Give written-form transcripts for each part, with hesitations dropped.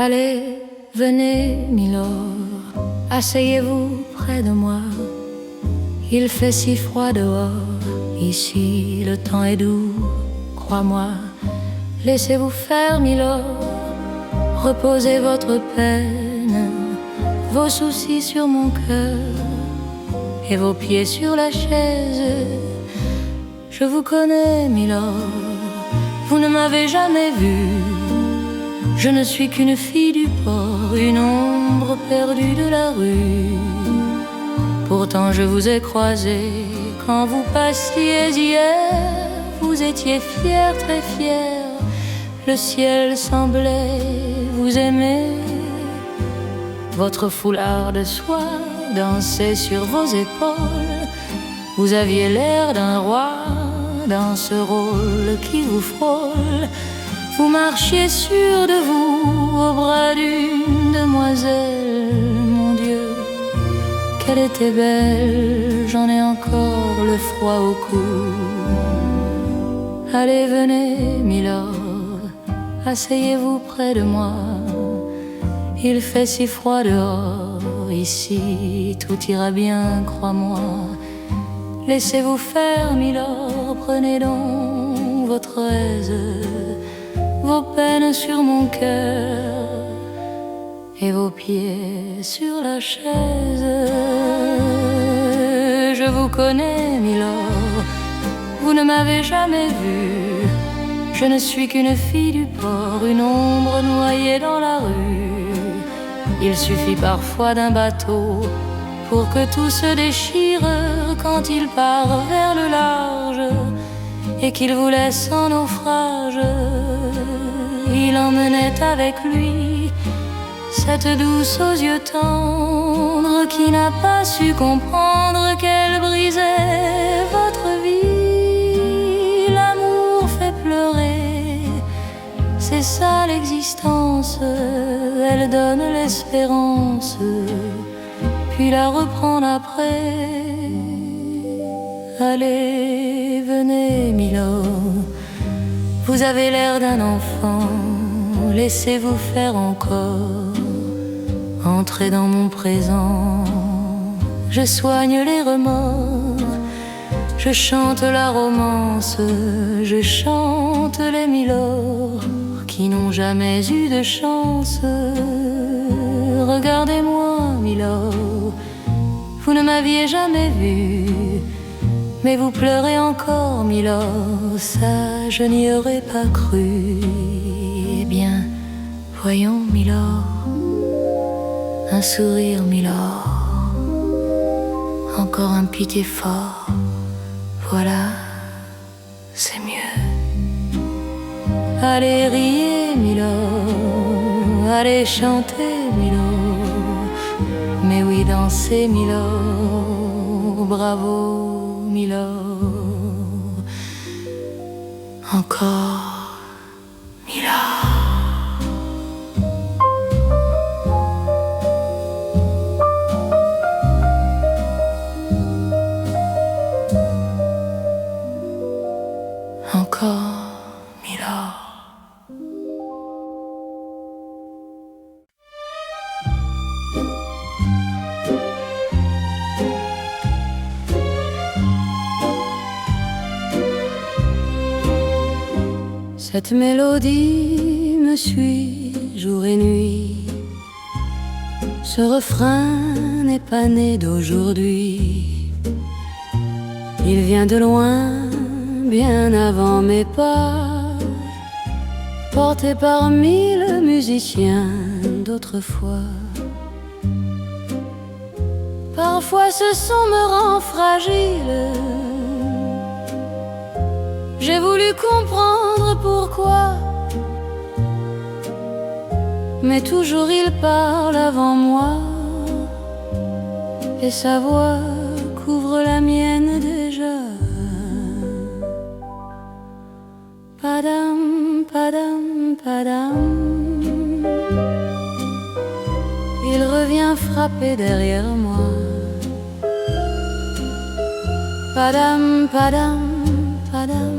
Allez, venez, Milord, asseyez-vous près de moi. Il fait si froid dehors, ici le temps est doux, crois-moi. Laissez-vous faire, Milord, reposez votre peine, vos soucis sur mon cœur et vos pieds sur la chaise. Je vous connais, Milord, vous ne m'avez jamais vu. Je ne suis qu'une fille du port, une ombre perdue de la rue. Pourtant je vous ai croisé quand vous passiez hier. Vous étiez fier, très fier, le ciel semblait vous aimer. Votre foulard de soie dansait sur vos épaules. Vous aviez l'air d'un roi dans ce rôle qui vous frôle. Vous marchiez sûr de vous au bras d'une demoiselle. Mon Dieu, qu'elle était belle, j'en ai encore le froid au cou. Allez, venez, Milord, asseyez-vous près de moi. Il fait si froid dehors, ici tout ira bien, crois-moi. Laissez-vous faire, Milord, prenez donc votre aise, vos peines sur mon cœur et vos pieds sur la chaise. Je vous connais, Milord, vous ne m'avez jamais vu. Je ne suis qu'une fille du port, une ombre noyée dans la rue. Il suffit parfois d'un bateau pour que tout se déchire quand il part vers le large et qu'il vous laisse en naufrage. Il emmenait avec lui cette douce aux yeux tendres qui n'a pas su comprendre qu'elle brisait votre vie. L'amour fait pleurer, c'est ça l'existence. Elle donne l'espérance, puis la reprendre après. Allez, venez, Milord, vous avez l'air d'un enfant, laissez-vous faire encore. Entrez dans mon présent, je soigne les remords, je chante la romance, je chante les milords qui n'ont jamais eu de chance. Regardez-moi, Milord, vous ne m'aviez jamais vu, mais vous pleurez encore, Milord, ça je n'y aurais pas cru. Eh bien, voyons, Milord, un sourire, Milord, encore un petit effort, voilà, c'est mieux. Allez, riez, Milord, allez, chantez, Milord, mais oui, dansez, Milord, bravo, Milord, encore, Milord. Encore, Milord. Cette mélodie me suit jour et nuit. Ce refrain n'est pas né d'aujourd'hui. Il vient de loin, bien avant mes pas, porté par mille musiciens d'autrefois. Parfois ce son me rend fragile. J'ai voulu comprendre pourquoi, mais toujours il parle avant moi, et sa voix couvre la mienne déjà. Padam, padam, padam. Il revient frapper derrière moi. Padam, padam, padam.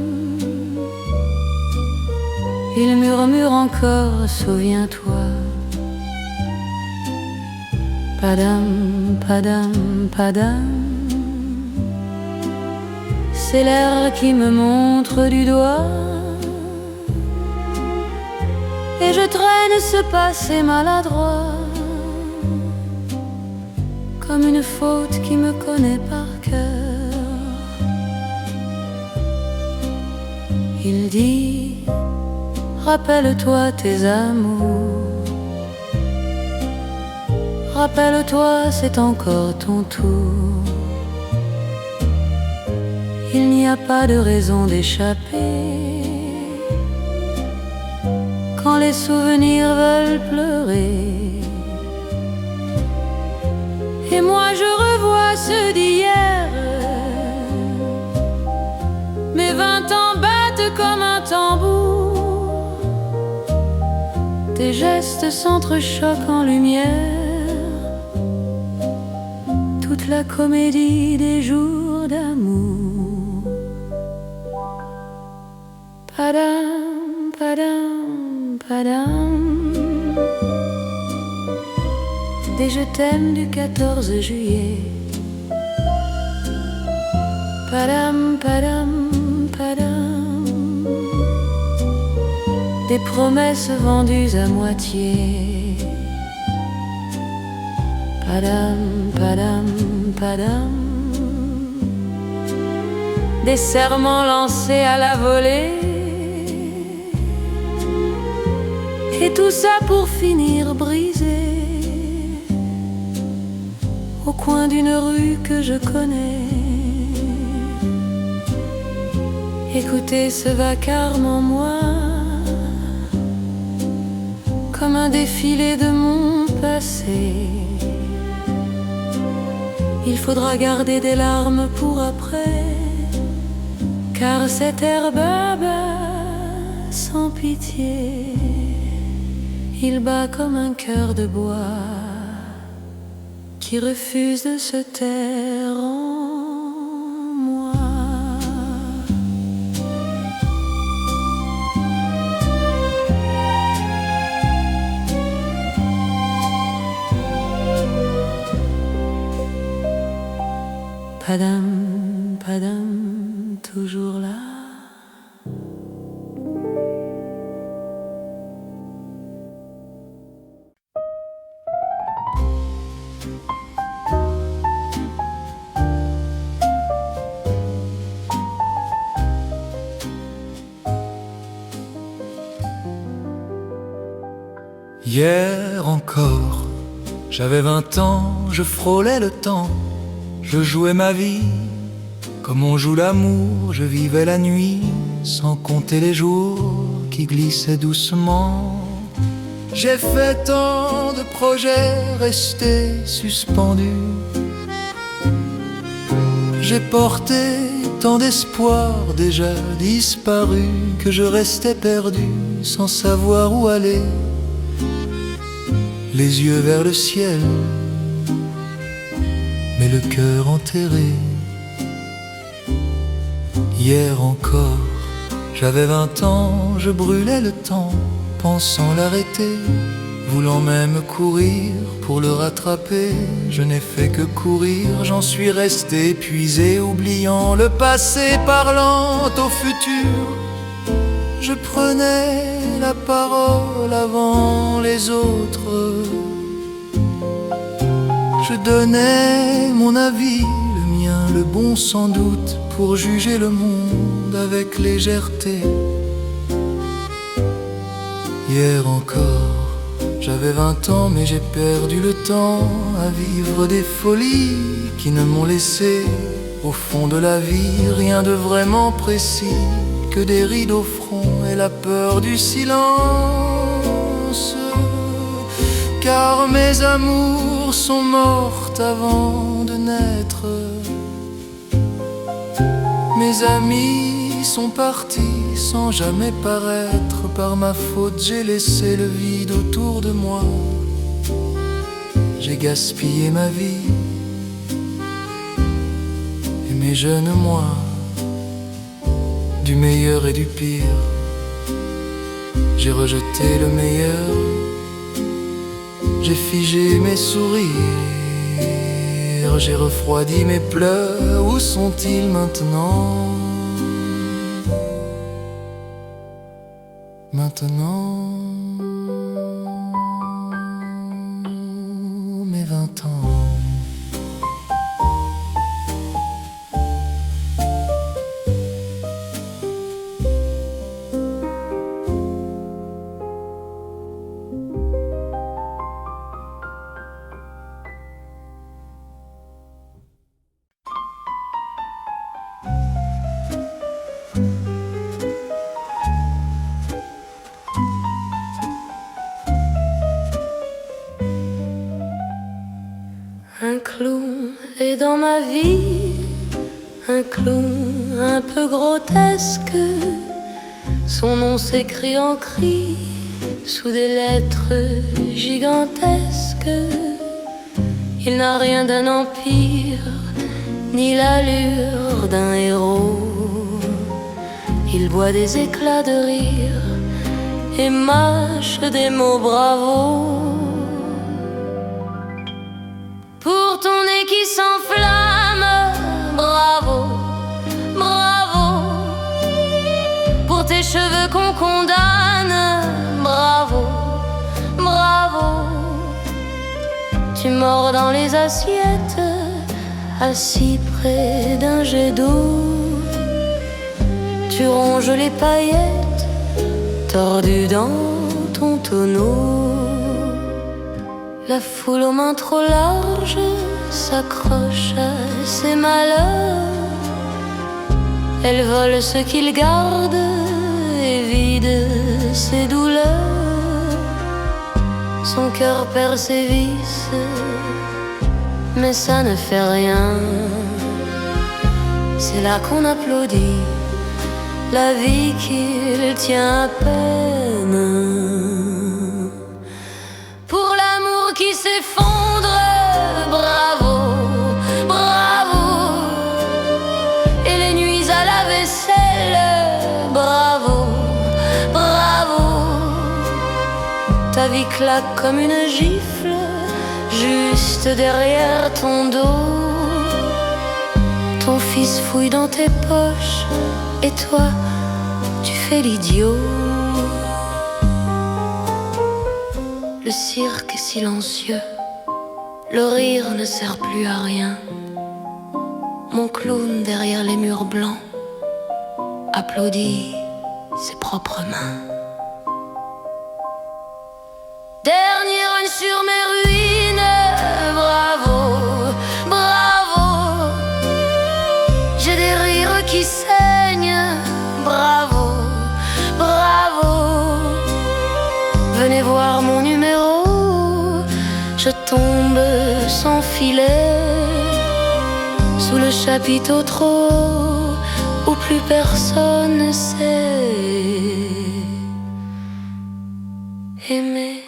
Il murmure encore, souviens-toi. Padam, padam, padam. C'est l'air qui me montre du doigt, et je traîne ce passé maladroit, comme une faute qui me connaît par cœur. Il dit, rappelle-toi tes amours, rappelle-toi c'est encore ton tour. Il n'y a pas de raison d'échapper quand les souvenirs veulent pleurer. Et moi je revois ceux d'hier, mes 20 ans battent comme un tambour, tes gestes s'entrechoquent en lumière, toute la comédie des jours d'amour. Padam, padam, padam. Des je t'aime du 14 juillet. Padam, padam, padam. Des promesses vendues à moitié. Padam, padam, padam. Des serments lancés à la volée. Et tout ça pour finir brisé au coin d'une rue que je connais. Écoutez ce vacarme en moi, comme un défilé de mon passé. Il faudra garder des larmes pour après, car cette herbe abat sans pitié. Il bat comme un cœur de bois qui refuse de se taire en moi. Padam, padam, toujours là. Hier encore, j'avais 20 ans, je frôlais le temps, je jouais ma vie, comme on joue l'amour, je vivais la nuit, sans compter les jours qui glissaient doucement. J'ai fait tant de projets restés suspendus, j'ai porté tant d'espoirs déjà disparus, que je restais perdu sans savoir où aller. Les yeux vers le ciel, mais le cœur enterré. Hier encore, j'avais 20 ans, je brûlais le temps, pensant l'arrêter, voulant même courir pour le rattraper. Je n'ai fait que courir, j'en suis resté épuisé, oubliant le passé, parlant au futur. Je prenais la parole avant les autres, je donnais mon avis, le mien, le bon sans doute, pour juger le monde avec légèreté. Hier encore, j'avais 20 ans, mais j'ai perdu le temps à vivre des folies qui ne m'ont laissé, au fond de la vie, rien de vraiment précis, que des rides au front et la peur du silence. Car mes amours sont mortes avant de naître, mes amis sont partis sans jamais paraître. Par ma faute j'ai laissé le vide autour de moi, j'ai gaspillé ma vie et mes jeunes mois, du meilleur et du pire. J'ai rejeté le meilleur, j'ai figé mes sourires. souvenirs, j'ai refroidi mes pleurs. Où sont-ils maintenant? Maintenant, mes 20 ans. Un clown est dans ma vie, un clown un peu grotesque. Son nom s'écrit en cri sous des lettres gigantesques. Il n'a rien d'un empire, ni l'allure d'un héros. Il boit des éclats de rire et mâche des mots bravos. Pour ton nez qui s'enflamme, bravo, bravo. Pour tes cheveux qu'on condamne, bravo, bravo. Tu mords dans les assiettes, assis près d'un jet d'eau. Tu ronges les paillettes, tordues dans ton tonneau. La foule aux mains trop larges s'accroche à ses malheurs. Elle vole ce qu'il garde et vide ses douleurs. Son cœur perd ses vices, mais ça ne fait rien. C'est là qu'on applaudit la vie qu'il tient à peine. Pour l'amour qui s'effondre, bravo, bravo. Et les nuits à la vaisselle, bravo, bravo. Ta vie claque comme une gifle, juste derrière ton dos. Ton fils fouille dans tes poches, et toi, tu fais l'idiot. Le cirque est silencieux, le rire ne sert plus à rien. Mon clown derrière les murs blancs applaudit ses propres mains. Dernier run sur mes ruines, bravo, bravo. J'ai des rires qui saignent, bravo, bravo. Venez voir mon numéro, je tombe sans filet, sous le chapiteau trop haut, où plus personne ne sait aimer.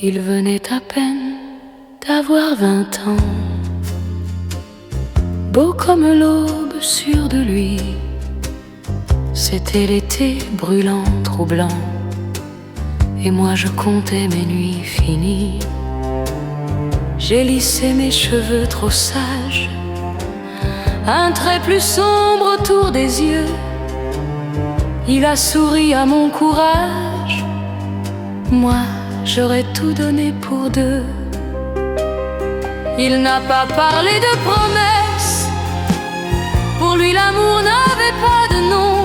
Il venait à peine d'avoir 20 ans, beau comme l'aube, sûr de lui. C'était l'été brûlant, troublant, et moi je comptais mes nuits finies. J'ai lissé mes cheveux trop sages, un trait plus sombre autour des yeux. Il a souri à mon courage, moi j'aurais tout donné pour deux. Il n'a pas parlé de promesses, pour lui l'amour n'avait pas de nom.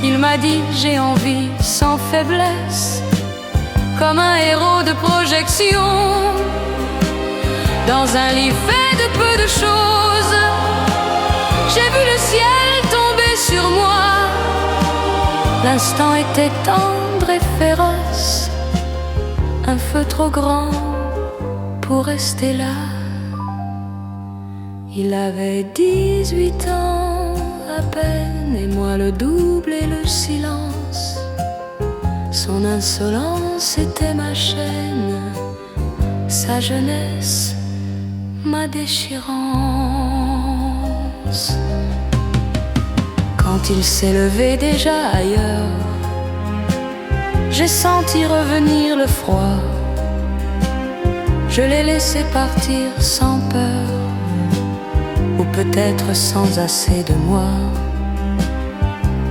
Il m'a dit j'ai envie sans faiblesse, comme un héros de projection. Dans un lit fait de peu de choses, j'ai vu le ciel tomber sur moi. L'instant était tendre et féroce, un feu trop grand pour rester là. Il avait 18 ans à peine, et moi le double et le silence. Son insolence était ma chaîne, sa jeunesse ma déchirance. Quand il s'est levé déjà ailleurs, j'ai senti revenir le froid. Je l'ai laissé partir sans peur, ou peut-être sans assez de moi.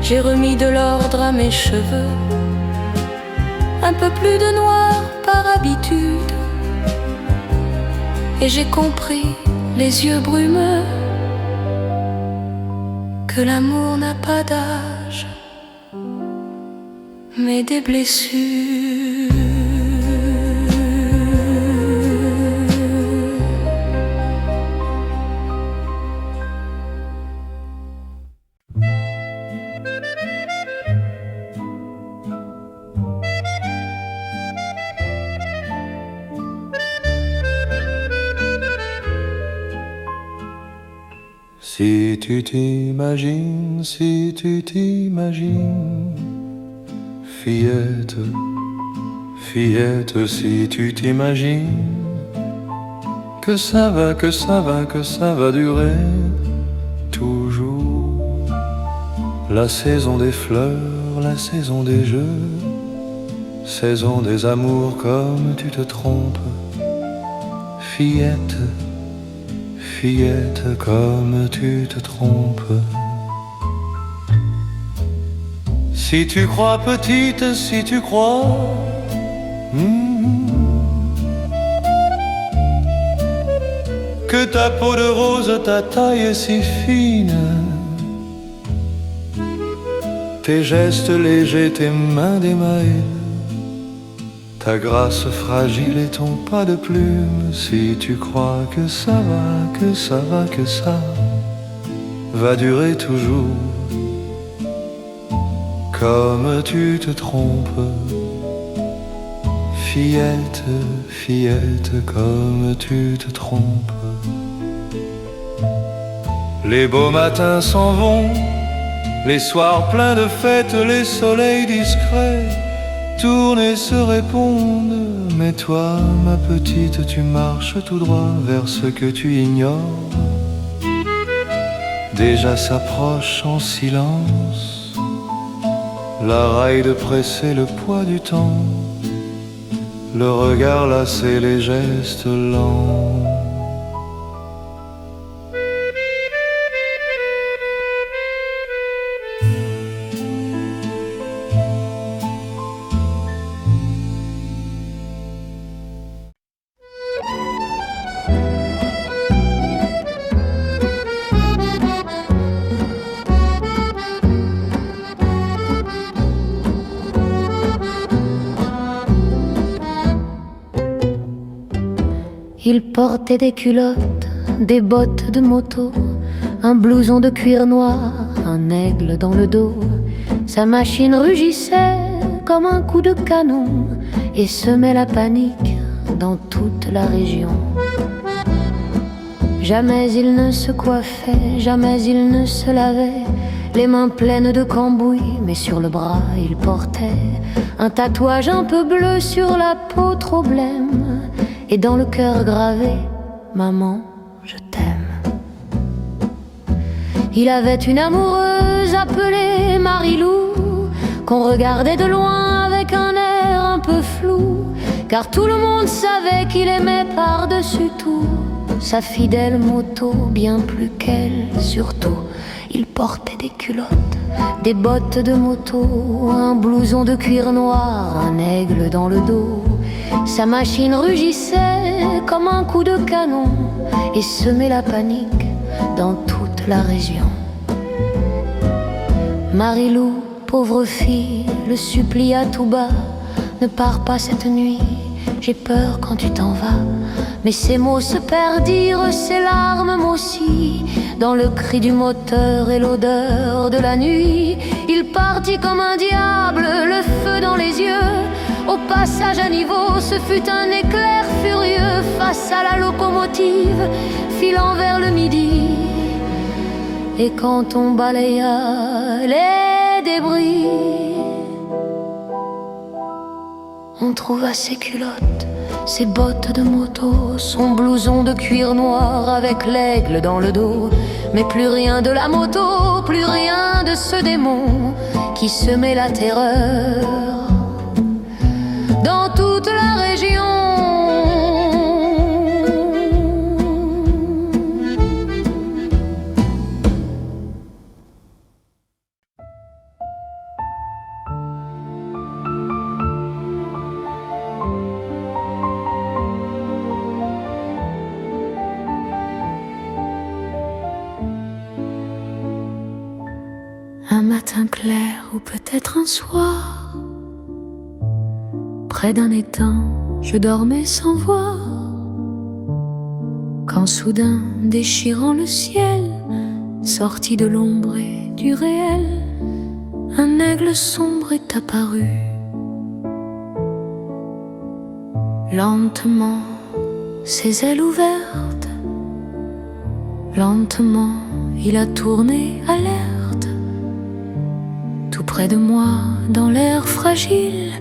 J'ai remis de l'ordre à mes cheveux, un peu plus de noir par habitude, et j'ai compris, les yeux brumeux, que l'amour n'a pas d'âge, mais des blessures. Si tu t'imagines, fillette, fillette, si tu t'imagines que ça va, que ça va, que ça va durer toujours. La saison des fleurs, la saison des jeux, saison des amours comme tu te trompes, fillette. Fillette, comme tu te trompes. Si tu crois petite, si tu crois que ta peau de rose, ta taille est si fine, tes gestes légers, tes mains d'émail, ta grâce fragile et ton pas de plume, si tu crois que ça va, que ça va, que ça va durer toujours, comme tu te trompes, fillette, fillette, comme tu te trompes. Les beaux matins s'en vont, les soirs pleins de fêtes, les soleils discrets tournent et se répondent, mais toi, ma petite, tu marches tout droit vers ce que tu ignores. Déjà s'approche en silence la raille de presser le poids du temps, le regard lassé, les gestes lents. Il portait des culottes, des bottes de moto, un blouson de cuir noir, un aigle dans le dos. Sa machine rugissait comme un coup de canon et semait la panique dans toute la région. Jamais il ne se coiffait, jamais il ne se lavait, les mains pleines de cambouis, mais sur le bras il portait un tatouage un peu bleu sur la peau trop blême, et dans le cœur gravé, maman, je t'aime. Il avait une amoureuse appelée Marilou, qu'on regardait de loin avec un air un peu flou, car tout le monde savait qu'il aimait par-dessus tout sa fidèle moto, bien plus qu'elle surtout. Il portait des culottes, des bottes de moto, un blouson de cuir noir, un aigle dans le dos. Sa machine rugissait comme un coup de canon et semait la panique dans toute la région. Marilou, pauvre fille, le supplia tout bas: ne pars pas cette nuit, j'ai peur quand tu t'en vas. Mais ses mots se perdirent, ses larmes m'aussi, dans le cri du moteur et l'odeur de la nuit. Il partit comme un diable, le feu dans les yeux. Au passage à niveau, ce fut un éclair furieux face à la locomotive, filant vers le midi. Et quand on balaya les débris, On trouva ses culottes, ses bottes de moto, son blouson de cuir noir avec l'aigle dans le dos. Mais plus rien de la moto, plus rien de ce démon qui semait la terreur dans toute la région. Un matin clair ou peut-être un soir, près d'un étang, je dormais sans voir, quand soudain, déchirant le ciel, sorti de l'ombre et du réel, un aigle sombre est apparu. Lentement, ses ailes ouvertes, lentement, il a tourné alerte. Tout près de moi, dans l'air fragile,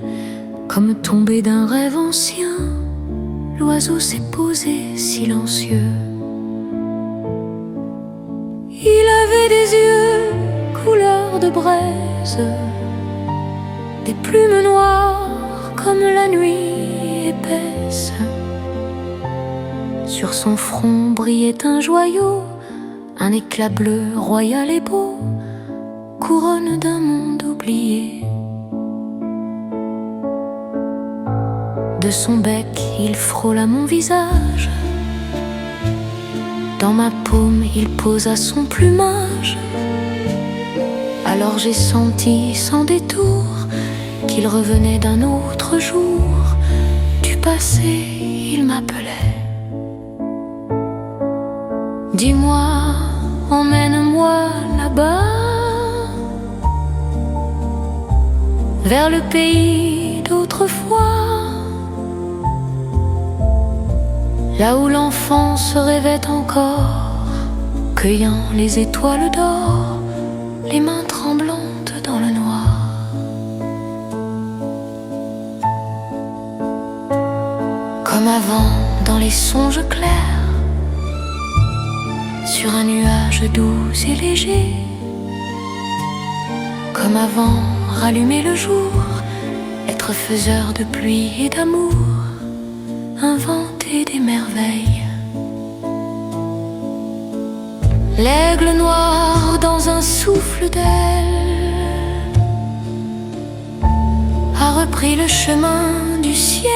comme tombé d'un rêve ancien, l'oiseau s'est posé silencieux. Il avait des yeux couleur de braise, des plumes noires comme la nuit épaisse. Sur son front brillait un joyau, un éclat bleu royal et beau, couronne d'un monde oublié. De son bec, il frôla mon visage. Dans ma paume, il posa son plumage. Alors j'ai senti sans détour qu'il revenait d'un autre jour. Du passé, il m'appelait. Dis-moi, emmène-moi là-bas, vers le pays d'autrefois, là où l'enfant se rêvait encore, cueillant les étoiles d'or, les mains tremblantes dans le noir. Comme avant, dans les songes clairs, sur un nuage doux et léger. Comme avant, rallumer le jour, être faiseur de pluie et d'amour, inventer des merveilles. L'aigle noir dans un souffle d'aile a repris le chemin du ciel,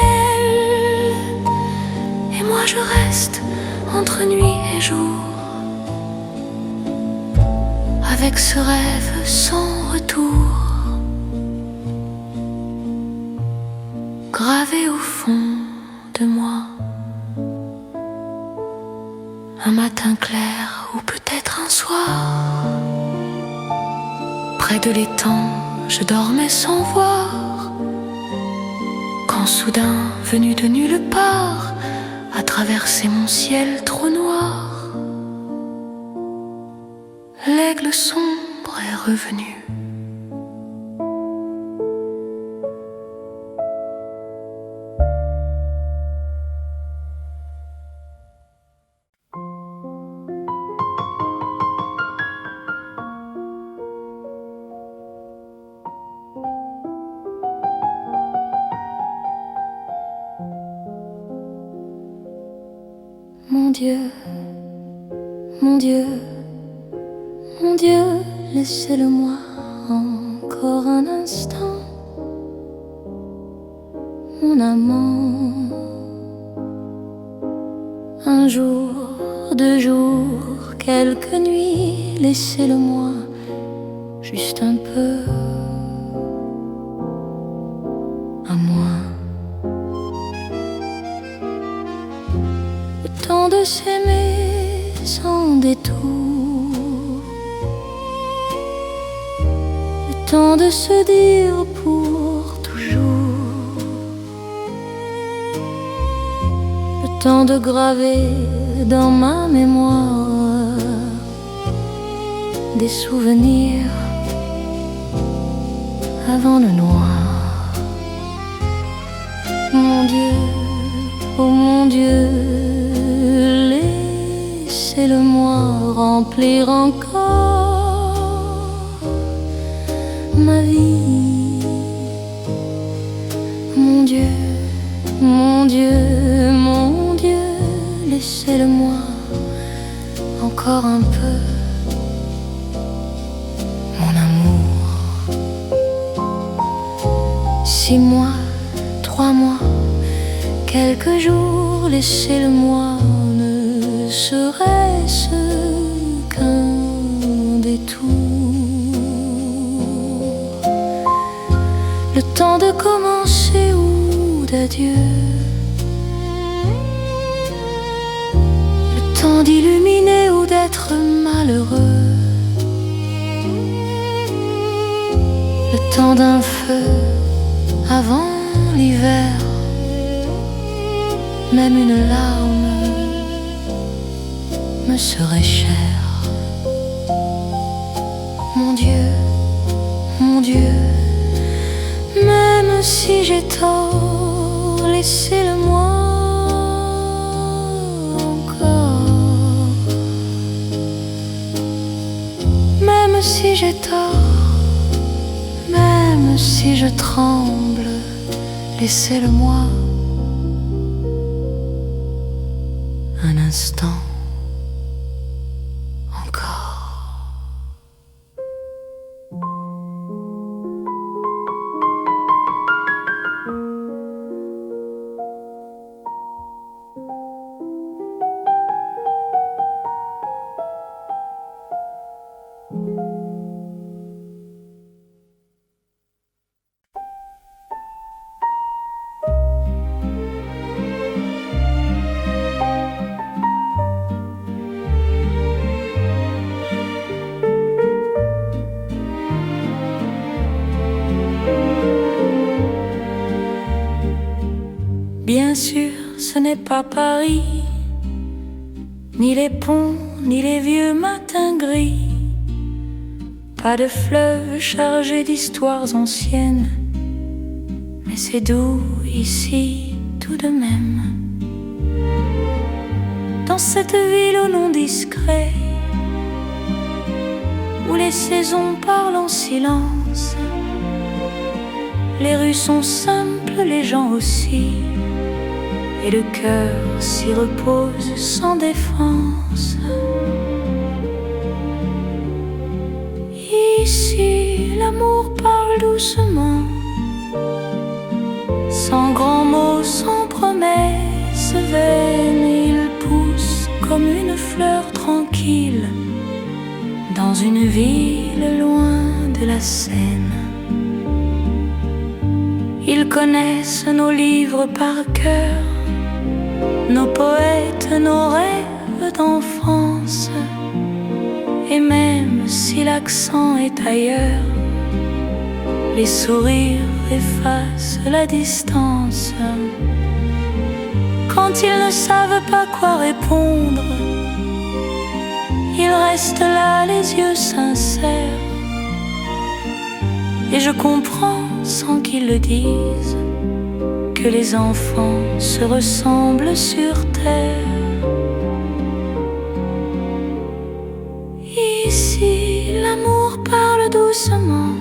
et moi je reste entre nuit et jour, avec ce rêve sans retour, gravé au fond de moi. Un matin clair ou peut-être un soir, près de l'étang, je dormais sans voir, quand soudain, venu de nulle part, a traversé mon ciel trop noir. L'aigle sombre est revenu. Mon Dieu, mon Dieu, mon Dieu, laissez-le-moi encore un instant, mon amant. Un jour, 2 jours, quelques nuits, laissez-le-moi juste un peu à moi. Le temps de s'aimer sans détour, le temps de se dire pour toujours, le temps de graver dans ma mémoire des souvenirs avant le noir. Mon Dieu, oh mon Dieu, laissez-le-moi remplir encore ma vie. Mon Dieu, mon Dieu, mon Dieu, laissez-le-moi encore un peu, mon amour. 6 mois, 3 mois, quelques jours, laissez-le-moi, ne serait-ce qu'un détour. Le temps de commencer ou d'adieu, le temps d'illuminer ou d'être malheureux, le temps d'un feu avant l'hiver. Même une larme me serait chère. Mon Dieu, mon Dieu, même si j'ai tort, laissez-le-moi encore. Même si j'ai tort, même si je tremble, laissez-le-moi un instant encore. Bien sûr, ce n'est pas Paris, ni les ponts, ni les vieux matins gris. Pas de fleuve chargé d'histoires anciennes, mais c'est doux ici tout de même. Dans cette ville au nom discret, où les saisons parlent en silence, les rues sont simples, les gens aussi, et le cœur s'y repose sans défense. Ici, l'amour parle doucement, sans grands mots, sans promesses vaines. Il pousse comme une fleur tranquille dans une ville loin de la Seine. Ils connaissent nos livres par cœur, nos poètes, nos rêves d'enfance. Et même si l'accent est ailleurs, les sourires effacent la distance. Quand ils ne savent pas quoi répondre, ils restent là les yeux sincères. Et je comprends sans qu'ils le disent que les enfants se ressemblent sur terre. Ici, l'amour parle doucement,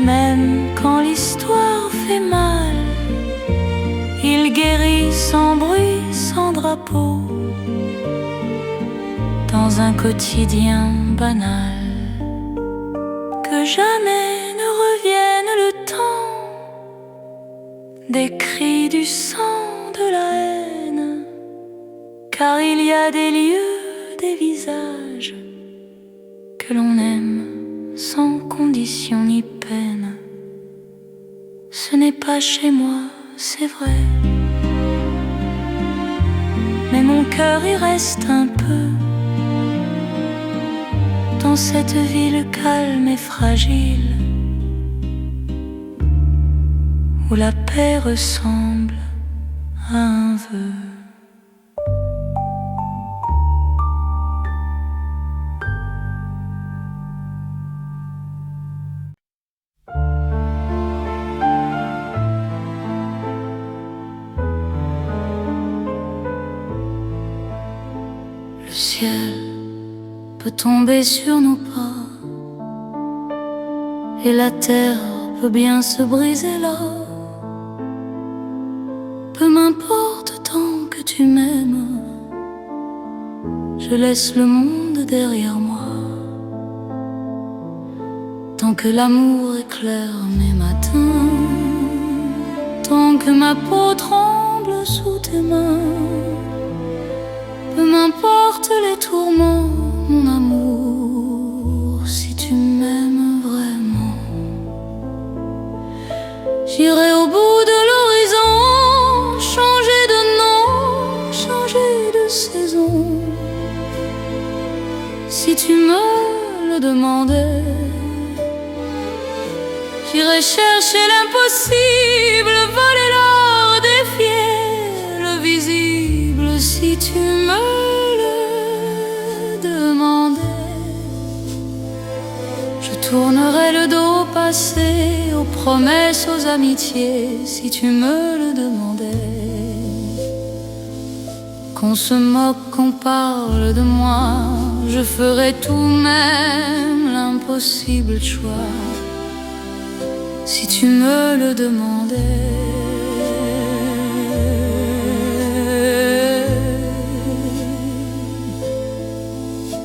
même quand l'histoire fait mal. Il guérit sans bruit, sans drapeau, dans un quotidien banal. Que jamais ne revienne le temps des cris, du sang, de la haine, car il y a des lieux, des visages que l'on aime sans condition ni peine. Ce n'est pas chez moi, c'est vrai, mais mon cœur y reste un peu, dans cette ville calme et fragile, où la paix ressemble à un vœu. ciel peut tomber sur nos pas, et la terre peut bien se briser là. Peu m'importe tant que tu m'aimes, je laisse le monde derrière moi. Tant que l'amour éclaire mes matins, tant que ma peau tremble sous tes mains, peu m'importe les tourments, mon amour, si tu m'aimes vraiment. J'irai au bout de l'horizon, changer de nom, changer de saison, si tu me le demandais. J'irai chercher l'impossible, voler l'or, défier le visible, si tu me le demandais. Je tournerai le dos passé aux promesses, aux amitiés, si tu me le demandais. Qu'on se moque, qu'on parle de moi, je ferai tout même l'impossible choix, si tu me le demandais.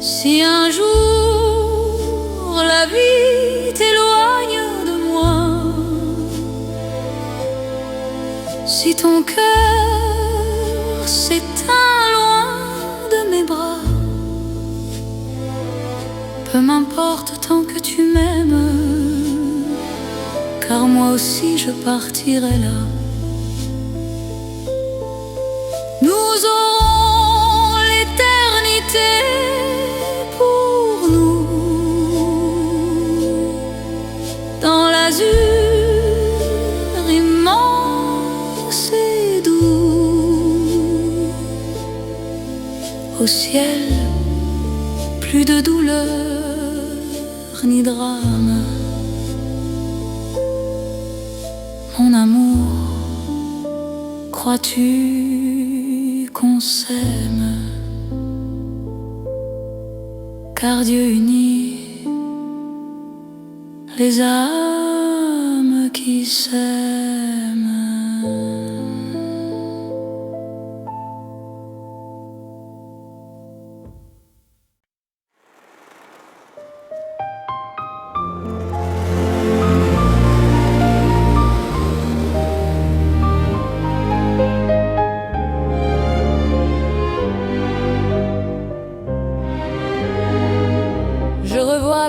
Si un jour la vie t'éloigne de moi, si ton cœur s'éteint loin de mes bras, peu m'importe tant que tu m'aimes, car moi aussi je partirai là. Nous aurons l'éternité pour nous, dans l'azur immense et doux. Au ciel, plus de douleur ni drame. Mon amour, crois-tu qu'on s'aime? Car Dieu unit les âmes qui s'aiment.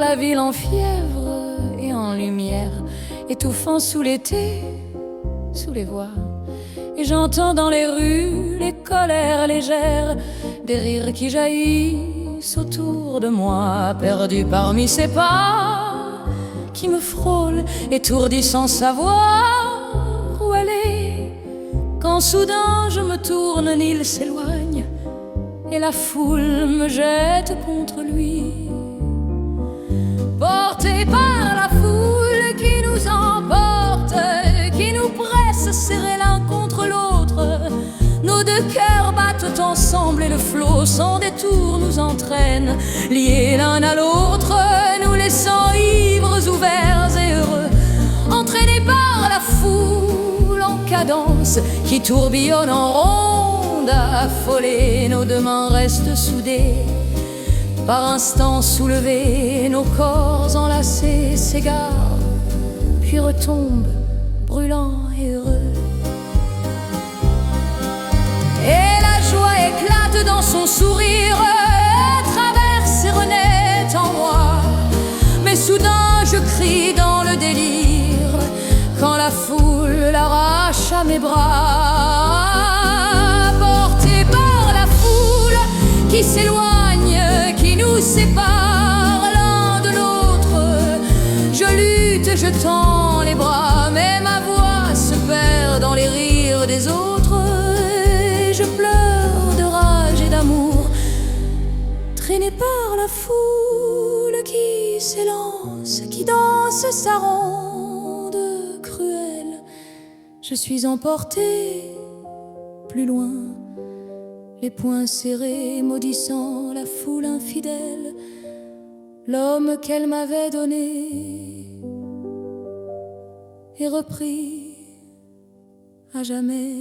La ville en fièvre et en lumière, étouffant sous l'été, sous les voix. Et j'entends dans les rues les colères légères, des rires qui jaillissent autour de moi, perdu parmi ces pas qui me frôlent, étourdi sans savoir où aller. Quand soudain je me tourne, il s'éloigne et la foule me jette contre lui. Portés par la foule qui nous emporte, qui nous presse serrés l'un contre l'autre, nos deux cœurs battent ensemble et le flot sans détour nous entraîne, liés l'un à l'autre, nous laissant ivres, ouverts et heureux, entraînés par la foule en cadence qui tourbillonne en ronde, affolés, nos deux mains restent soudées. Par instants soulevés, nos corps enlacés s'égarent, puis retombent, brûlants et heureux. Et la joie éclate dans son sourire, traverse et renaît en moi. Mais soudain je crie dans le délire, quand la foule l'arrache à mes bras. Porté par la foule qui s'éloigne, qui nous sépare l'un de l'autre, je lutte, je tends les bras, mais ma voix se perd dans les rires des autres. Et je pleure de rage et d'amour, traîné par la foule qui s'élance, qui danse sa ronde cruelle. Je suis emportée plus loin, les poings serrés, maudissant la foule infidèle, l'homme qu'elle m'avait donné est repris à jamais.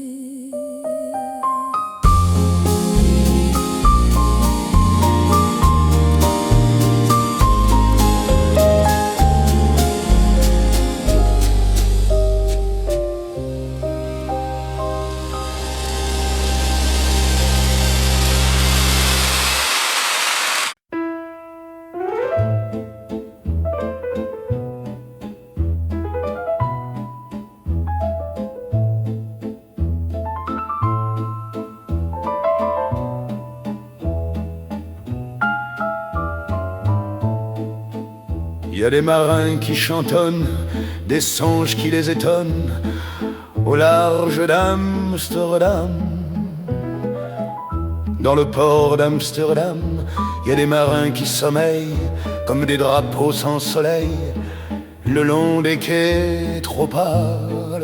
Il y a des marins qui chantonnent, des songes qui les étonnent, au large d'Amsterdam. Dans le port d'Amsterdam, il y a des marins qui sommeillent comme des drapeaux sans soleil, le long des quais trop pâles.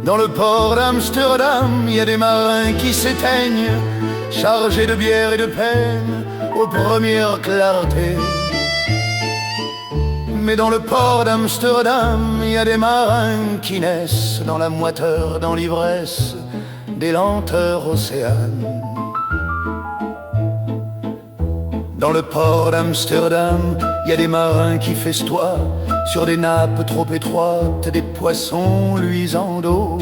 Dans le port d'Amsterdam, il y a des marins qui s'éteignent, chargés de bière et de peine, aux premières clartés. Mais dans le port d'Amsterdam, il y a des marins qui naissent dans la moiteur, dans l'ivresse des lenteurs océanes. Dans le port d'Amsterdam, il y a des marins qui festoient sur des nappes trop étroites, des poissons luisants d'eau.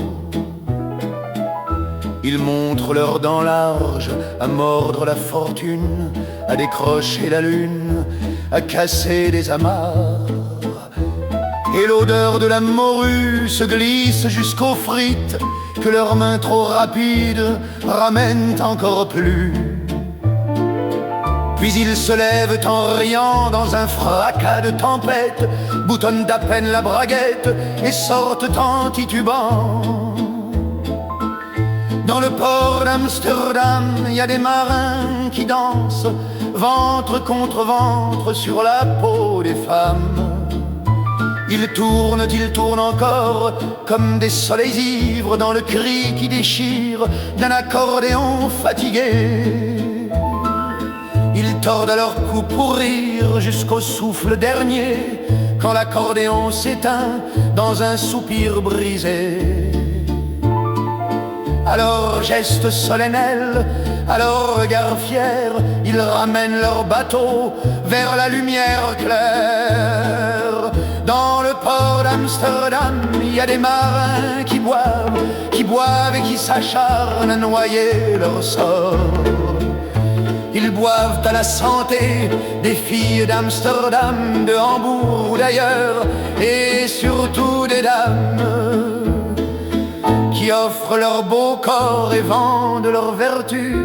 Ils montrent leurs dents larges à mordre la fortune, à décrocher la lune, à casser des amarres. Et l'odeur de la morue se glisse jusqu'aux frites que leurs mains trop rapides ramènent encore plus. Puis ils se lèvent en riant dans un fracas de tempête, boutonnent d'à peine la braguette et sortent en titubant. Dans le port d'Amsterdam, il y a des marins qui dansent, ventre contre ventre sur la peau des femmes. Ils tournent encore, comme des soleils ivres dans le cri qui déchire d'un accordéon fatigué. Ils tordent à leur cou pour rire jusqu'au souffle dernier, quand l'accordéon s'éteint dans un soupir brisé. Alors geste solennel, alors regard fier, ils ramènent leur bateau vers la lumière claire. Dans le port d'Amsterdam, il y a des marins qui boivent et qui s'acharnent à noyer leur sort. Ils boivent à la santé des filles d'Amsterdam, de Hambourg ou d'ailleurs, et surtout des dames qui offrent leur beau corps et vendent leur vertu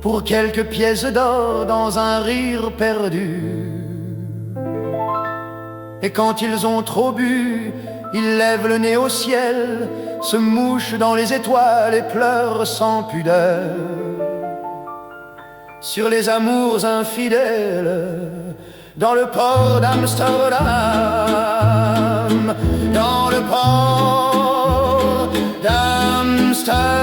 pour quelques pièces d'or dans un rire perdu. Et quand ils ont trop bu, ils lèvent le nez au ciel, se mouchent dans les étoiles et pleurent sans pudeur sur les amours infidèles. Dans le port d'Amsterdam, dans le port d'Amsterdam.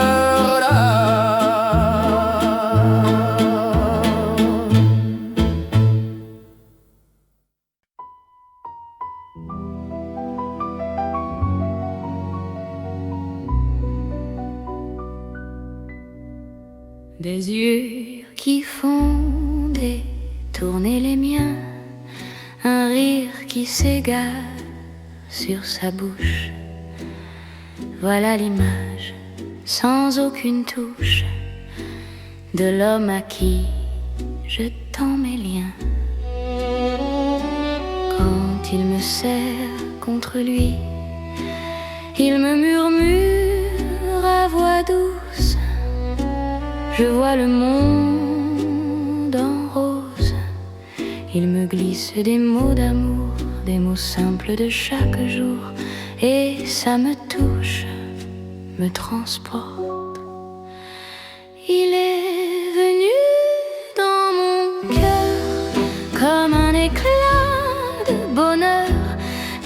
Des yeux qui font détourner les miens, un rire qui s'égare sur sa bouche. Voilà l'image, sans aucune touche, de l'homme à qui je tends mes liens. Quand il me serre contre lui, il me murmure à voix douce: je vois le monde en rose. Il me glisse des mots d'amour, des mots simples de chaque jour, et ça me touche, me transporte. Il est venu dans mon cœur comme un éclat de bonheur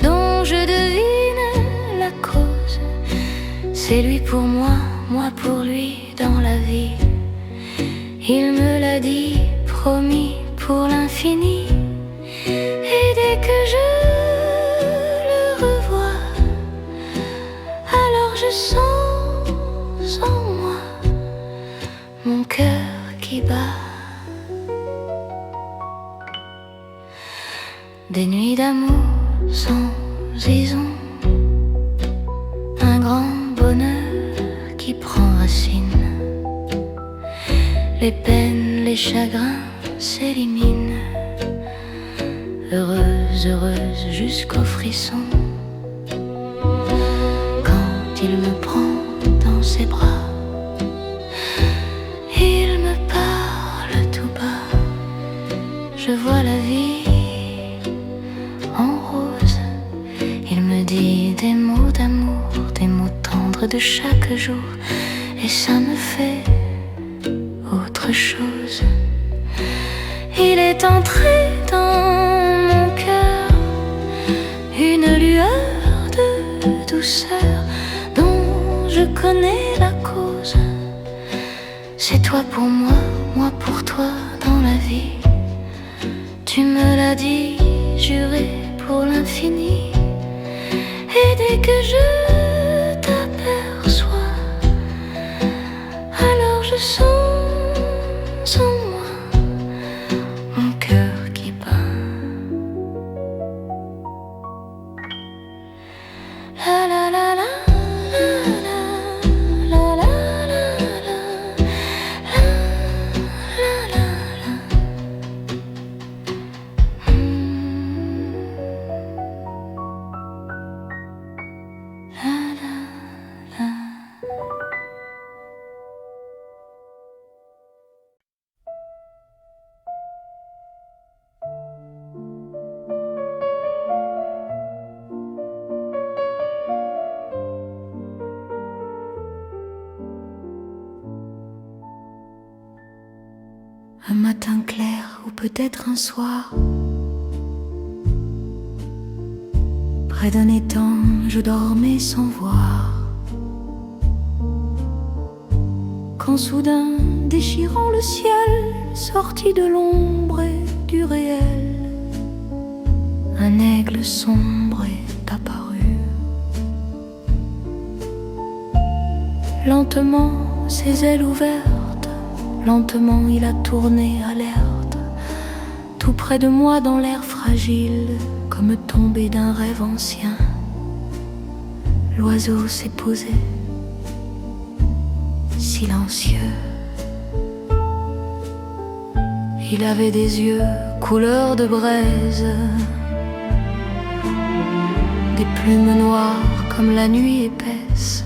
dont je devine la cause. C'est lui pour moi, moi pour lui dans la vie. Il me l'a dit, promis pour l'infini. Et dès que je le revois, alors je sens en moi mon cœur qui bat. Des nuits d'amour sans raison, un grand bonheur qui prend racine. Les peines, les chagrins s'éliminent. Heureuse, heureuse jusqu'au frisson. Quand il me prend dans ses bras, il me parle tout bas. Je vois la vie en rose. Il me dit des mots d'amour, des mots tendres de chaque jour. Et ça me fait autre chose. Il est entré dans mon cœur une lueur de douceur dont je connais la cause. C'est toi pour moi, moi pour toi dans la vie. Tu me l'as dit, juré pour l'infini. Et dès que je t'aperçois, alors je sens en moi mon cœur qui bat. La la la la la la la la la la la la. Un matin clair ou peut-être un soir, près d'un étang, je dormais sans voir. Quand soudain, déchirant le ciel, sorti de l'ombre et du réel, un aigle sombre est apparu. Lentement, ses ailes ouvertes, lentement il a tourné alerte, tout près de moi dans l'air fragile, comme tombé d'un rêve ancien. L'oiseau s'est posé, silencieux. Il avait des yeux couleur de braise, des plumes noires comme la nuit épaisse.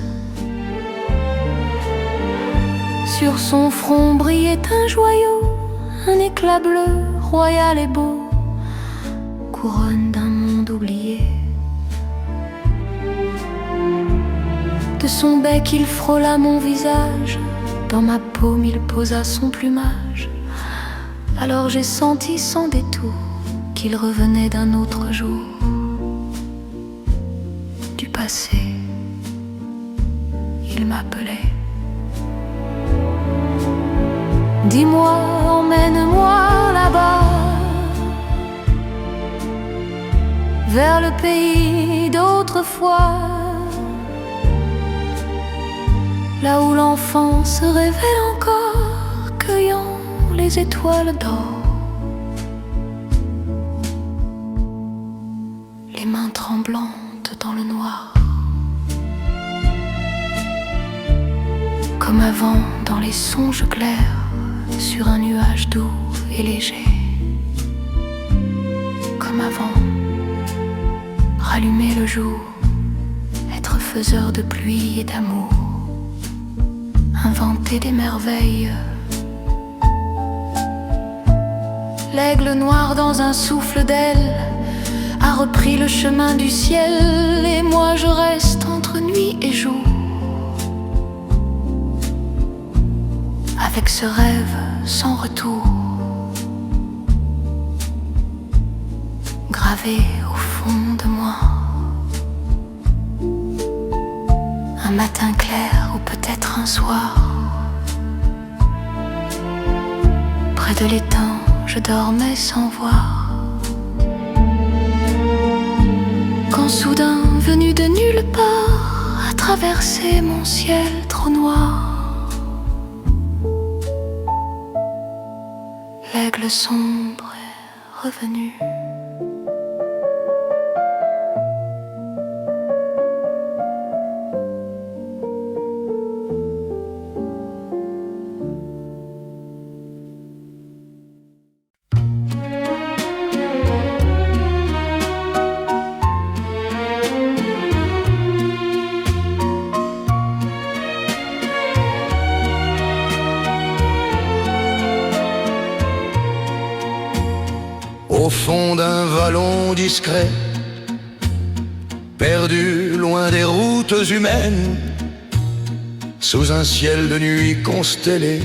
Sur son front brillait un joyau, un éclat bleu, royal et beau, couronne d'un monde oublié. De son bec il frôla mon visage, dans ma paume il posa son plumage. Alors j'ai senti sans détour qu'il revenait d'un autre jour, du passé. Il m'appelait. Dis-moi, emmène-moi là-bas, vers le pays d'autrefois, là où l'enfant se révèle encore, cueillant les étoiles d'or. Les mains tremblantes dans le noir, comme avant dans les songes clairs, sur un nuage doux et léger. Comme avant, rallumer le jour, être faiseur de pluie et d'amour, inventer des merveilles. L'aigle noir dans un souffle d'aile a repris le chemin du ciel, et moi je reste entre nuit et jour, avec ce rêve sans retour, gravé au fond de moi. Un matin clair ou peut-être un soir, près de l'étang, je dormais sans voir. Quand soudain, venu de nulle part, a traversé mon ciel trop noir, l'aigle sombre est revenu. Au fond d'un vallon discret, perdu loin des routes humaines, sous un ciel de nuit constellé,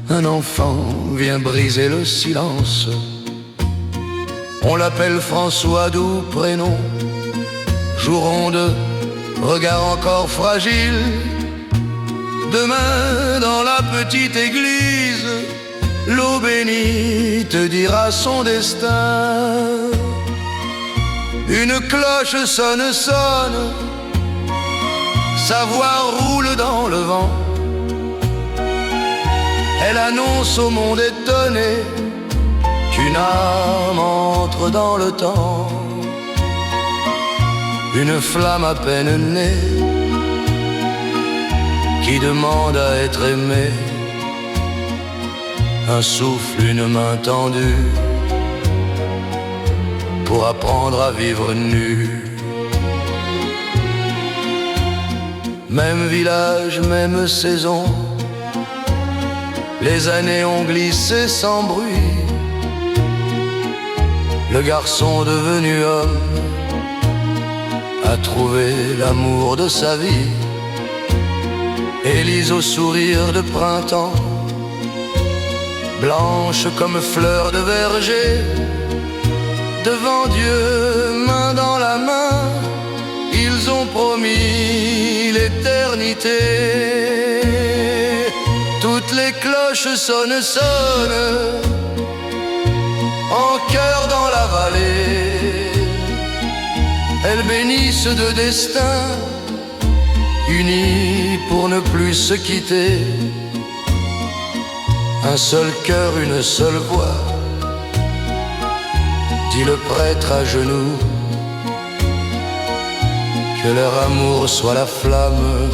un enfant vient briser le silence. On l'appelle François, doux prénom, jouron de regard encore fragile. Demain dans la petite église, l'eau bénite dira son destin. Une cloche sonne, sonne, sa voix roule dans le vent. Elle annonce au monde étonné qu'une âme entre dans le temps. Une flamme à peine née qui demande à être aimée. Un souffle, une main tendue pour apprendre à vivre nu. Même village, même saison, les années ont glissé sans bruit. Le garçon devenu homme a trouvé l'amour de sa vie. Élise au sourire de printemps, blanche comme fleur de verger, devant Dieu, main dans la main, ils ont promis l'éternité. Toutes les cloches sonnent, sonnent, en chœur dans la vallée. Elles bénissent deux destins, unis pour ne plus se quitter. Un seul cœur, une seule voix, dit le prêtre à genoux. Que leur amour soit la flamme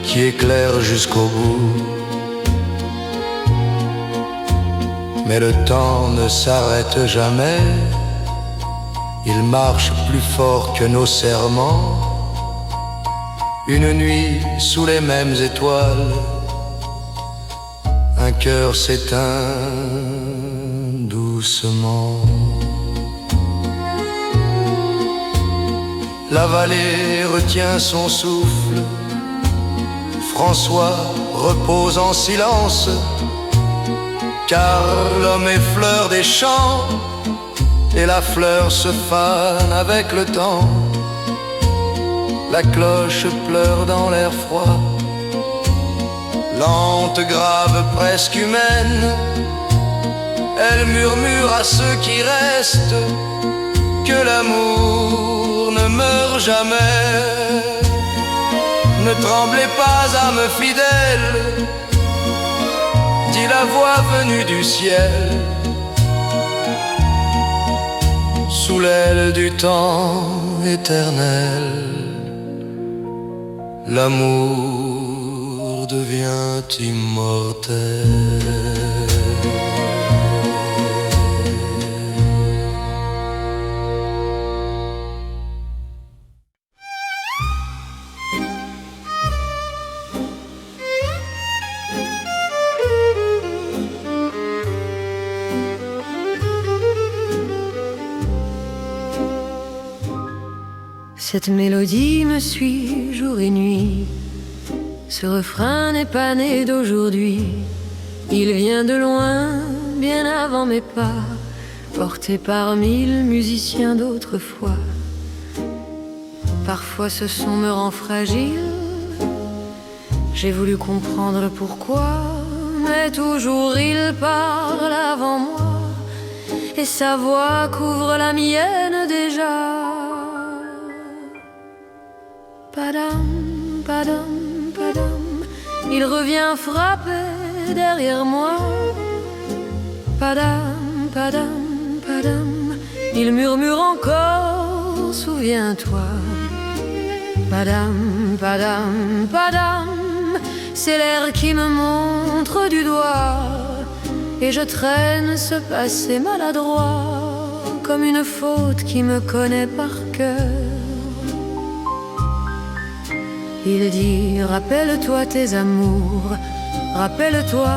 qui éclaire jusqu'au bout. Mais le temps ne s'arrête jamais, il marche plus fort que nos serments. Une nuit sous les mêmes étoiles, un cœur s'éteint doucement. La vallée retient son souffle, François repose en silence, car l'homme est fleur des champs, et la fleur se fane avec le temps. La cloche pleure dans l'air froid, lente, grave, presque humaine. Elle murmure à ceux qui restent que l'amour ne meurt jamais. Ne tremblez pas, âme fidèle, dit la voix venue du ciel. Sous l'aile du temps éternel, l'amour devient immortel. Cette mélodie me suit jour et nuit. Ce refrain n'est pas né d'aujourd'hui. Il vient de loin, bien avant mes pas, porté par 1000 musiciens d'autrefois. Parfois ce son me rend fragile, J'ai voulu comprendre le pourquoi, mais toujours il parle avant moi, et sa voix couvre la mienne déjà. Padam, padam, padam, il revient frapper derrière moi. Padam, padam, padam, il murmure encore, souviens-toi. Padam, padam, padam, c'est l'air qui me montre du doigt, et je traîne ce passé maladroit comme une faute qui me connaît par cœur. Il dit, rappelle-toi tes amours, rappelle-toi,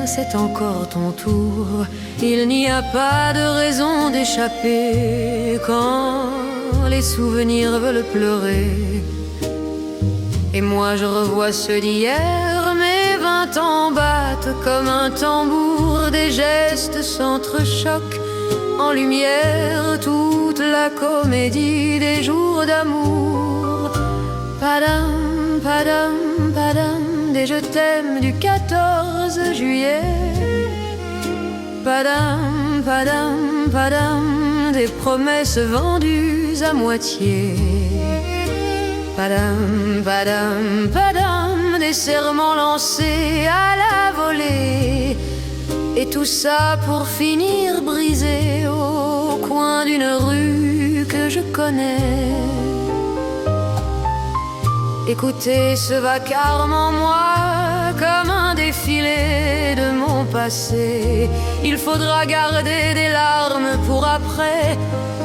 c'est encore ton tour. Il n'y a pas de raison d'échapper quand les souvenirs veulent pleurer. Et moi je revois ceux d'hier, mes 20 ans battent comme un tambour. Des gestes s'entrechoquent en lumière, toute la comédie des jours d'amour. Padam, padam, padam, des je t'aime du 14 juillet. Padam, padam, padam, des promesses vendues à moitié. Padam, padam, padam, des serments lancés à la volée. Et tout ça pour finir brisé au coin d'une rue que je connais. Écoutez ce vacarme en moi comme un défilé de mon passé. Il faudra garder des larmes pour après,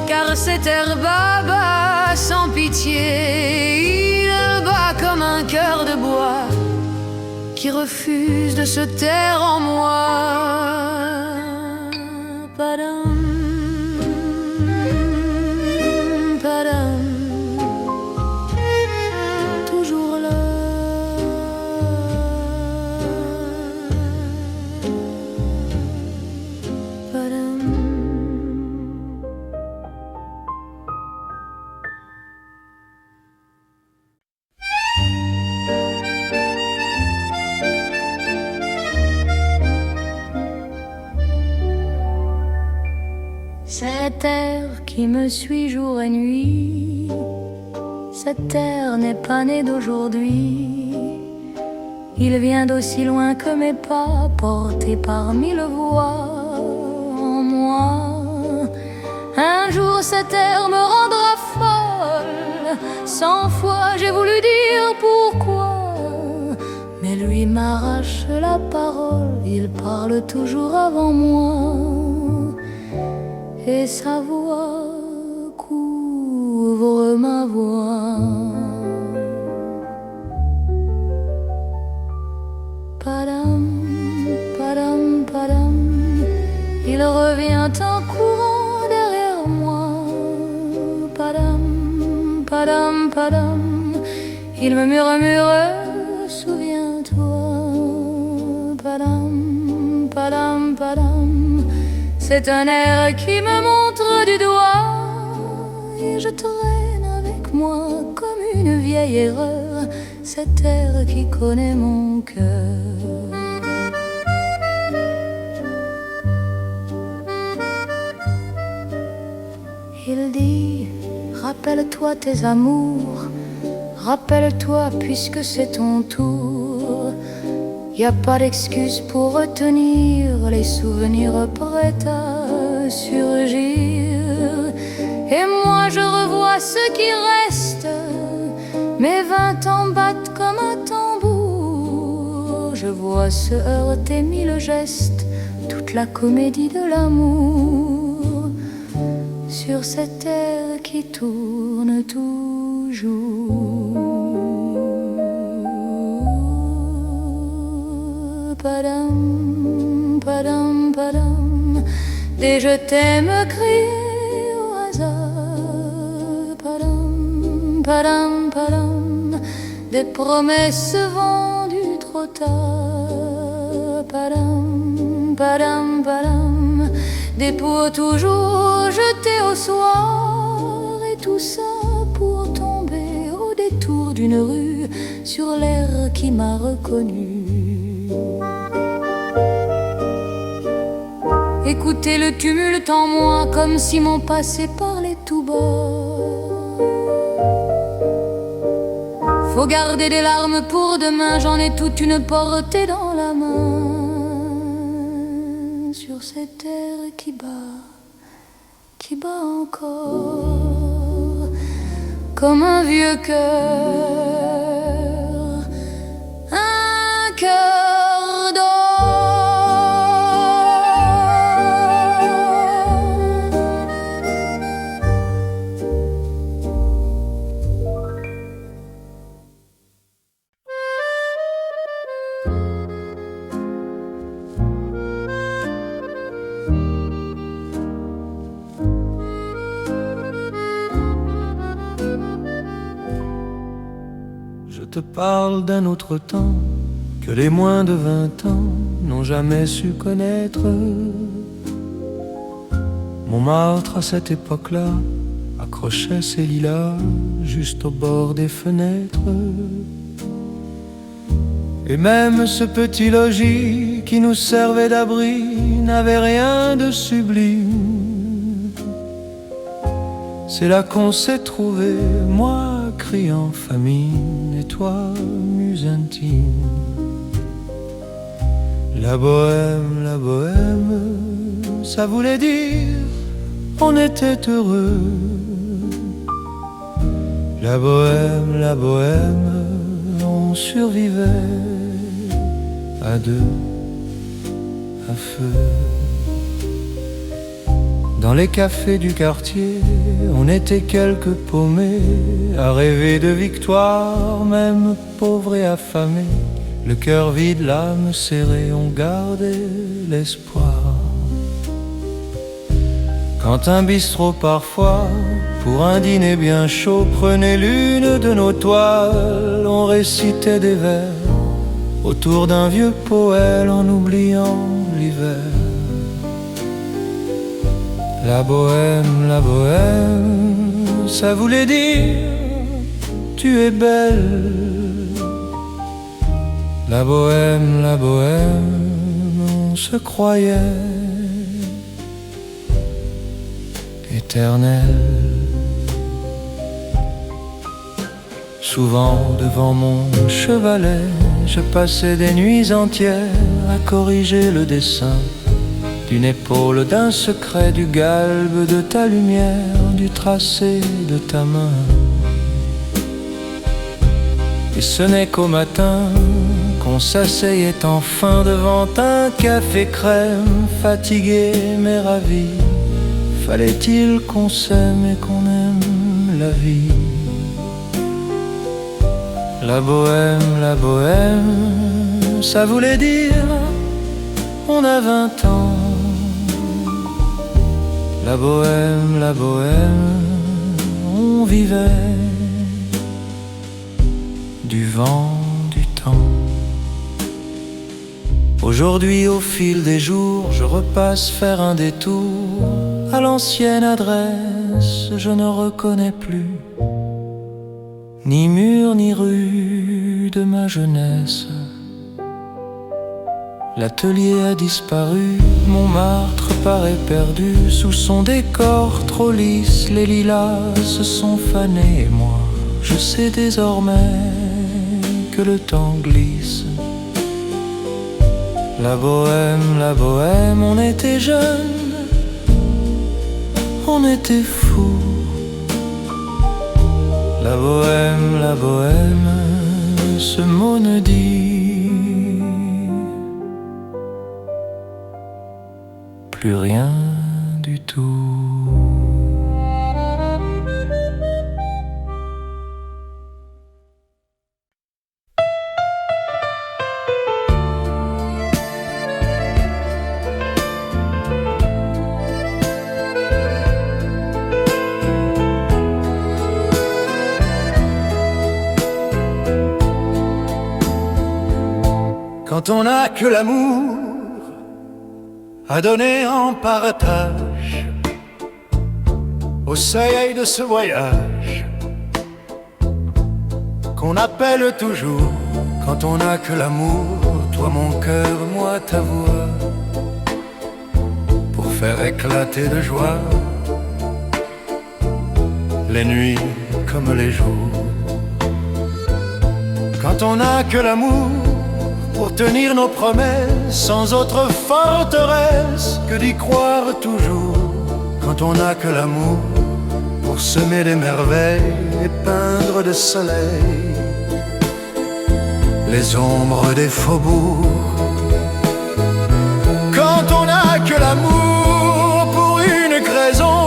car cet air bat sans pitié. Il bat comme un cœur de bois qui refuse de se taire en moi. Padam, padam, toujours là. Padam. Cet air qui me suit jour et nuit, cet air n'est pas né d'aujourd'hui. Il vient d'aussi loin que mes pas, porté par 1000 voix en moi. Un jour cet air me rendra folle, 100 fois j'ai voulu dire pourquoi, mais lui m'arrache la parole, il parle toujours avant moi. Et sa voix couvre ma voix. Padam, padam, padam, il revient en courant derrière moi. Padam, padam, padam, il me murmure, souviens-toi. Padam, padam, padam, c'est un air qui me montre du doigt, et je traîne avec moi comme une vieille erreur cet air qui connaît mon cœur. Il dit, rappelle-toi tes amours, rappelle-toi puisque c'est ton tour. Y a pas d'excuse pour retenir les souvenirs prêts à surgir. Et moi je revois ce qui reste, mes 20 ans battent comme un tambour. Je vois se heurter 1000 gestes, toute la comédie de l'amour, sur cette terre qui tourne toujours. Padam, padam, padam, des je t'aime criés au hasard. Padam, padam, padam, des promesses vendues trop tard. Padam, padam, padam, des pots toujours jetés au soir. Et tout ça pour tomber au détour d'une rue sur l'air qui m'a reconnu. Écoutez le tumulte en moi comme si mon passé parlait tout bas. Faut garder des larmes pour demain, j'en ai toute une portée dans la main. Sur cette terre qui bat encore comme un vieux cœur, un cœur d'or. Je te parle d'un autre temps que les moins de 20 ans n'ont jamais su connaître. Montmartre à cette époque-là accrochait ses lilas juste au bord des fenêtres. Et même ce petit logis qui nous servait d'abri n'avait rien de sublime. C'est là qu'on s'est trouvé, moi criant famine et toi muse intime. La bohème, ça voulait dire on était heureux. La bohème, on survivait à deux, à feu. Dans les cafés du quartier, on était quelques paumés à rêver de victoire, même pauvres et affamés. Le cœur vide, l'âme serrée, on gardait l'espoir. Quand un bistrot parfois, pour un dîner bien chaud, prenait l'une de nos toiles, on récitait des vers autour d'un vieux poêle en oubliant l'hiver. La bohème, ça voulait dire tu es belle. La bohème, on se croyait éternel. Souvent devant mon chevalet, je passais des nuits entières à corriger le dessin d'une épaule, d'un secret, du galbe de ta lumière, du tracé de ta main. Et ce n'est qu'au matin qu'on s'asseyait enfin devant un café crème, fatigué mais ravi. Fallait-il qu'on s'aime et qu'on aime la vie? La bohème, ça voulait dire on a 20 ans. La bohème, on vivait du vent, du temps. Aujourd'hui, au fil des jours, je repasse faire un détour à l'ancienne adresse. Je ne reconnais plus ni mur ni rue de ma jeunesse. L'atelier a disparu, Montmartre paraît perdu sous son décor trop lisse. Les lilas se sont fanés et moi, je sais désormais que le temps glisse. La bohème, on était jeunes, on était fous. La bohème, ce mot ne dit plus rien du tout. Quand on n'a que l'amour à donner en partage, au soleil de ce voyage, qu'on appelle toujours quand on n'a que l'amour. Toi mon cœur, moi ta voix, pour faire éclater de joie les nuits comme les jours. Quand on n'a que l'amour pour tenir nos promesses, sans autre forteresse que d'y croire toujours. Quand on n'a que l'amour pour semer des merveilles et peindre de soleil les ombres des faubourgs. Quand on n'a que l'amour pour unique raison,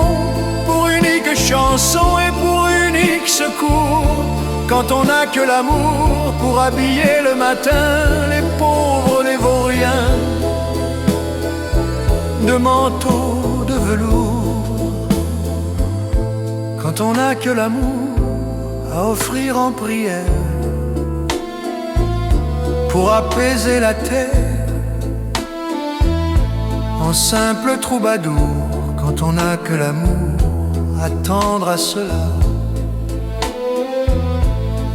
pour unique chanson et pour unique secours. Quand on n'a que l'amour pour habiller le matin les pauvres, les vauriens de manteaux de velours. Quand on n'a que l'amour à offrir en prière pour apaiser la terre en simple troubadour. Quand on n'a que l'amour à tendre à cela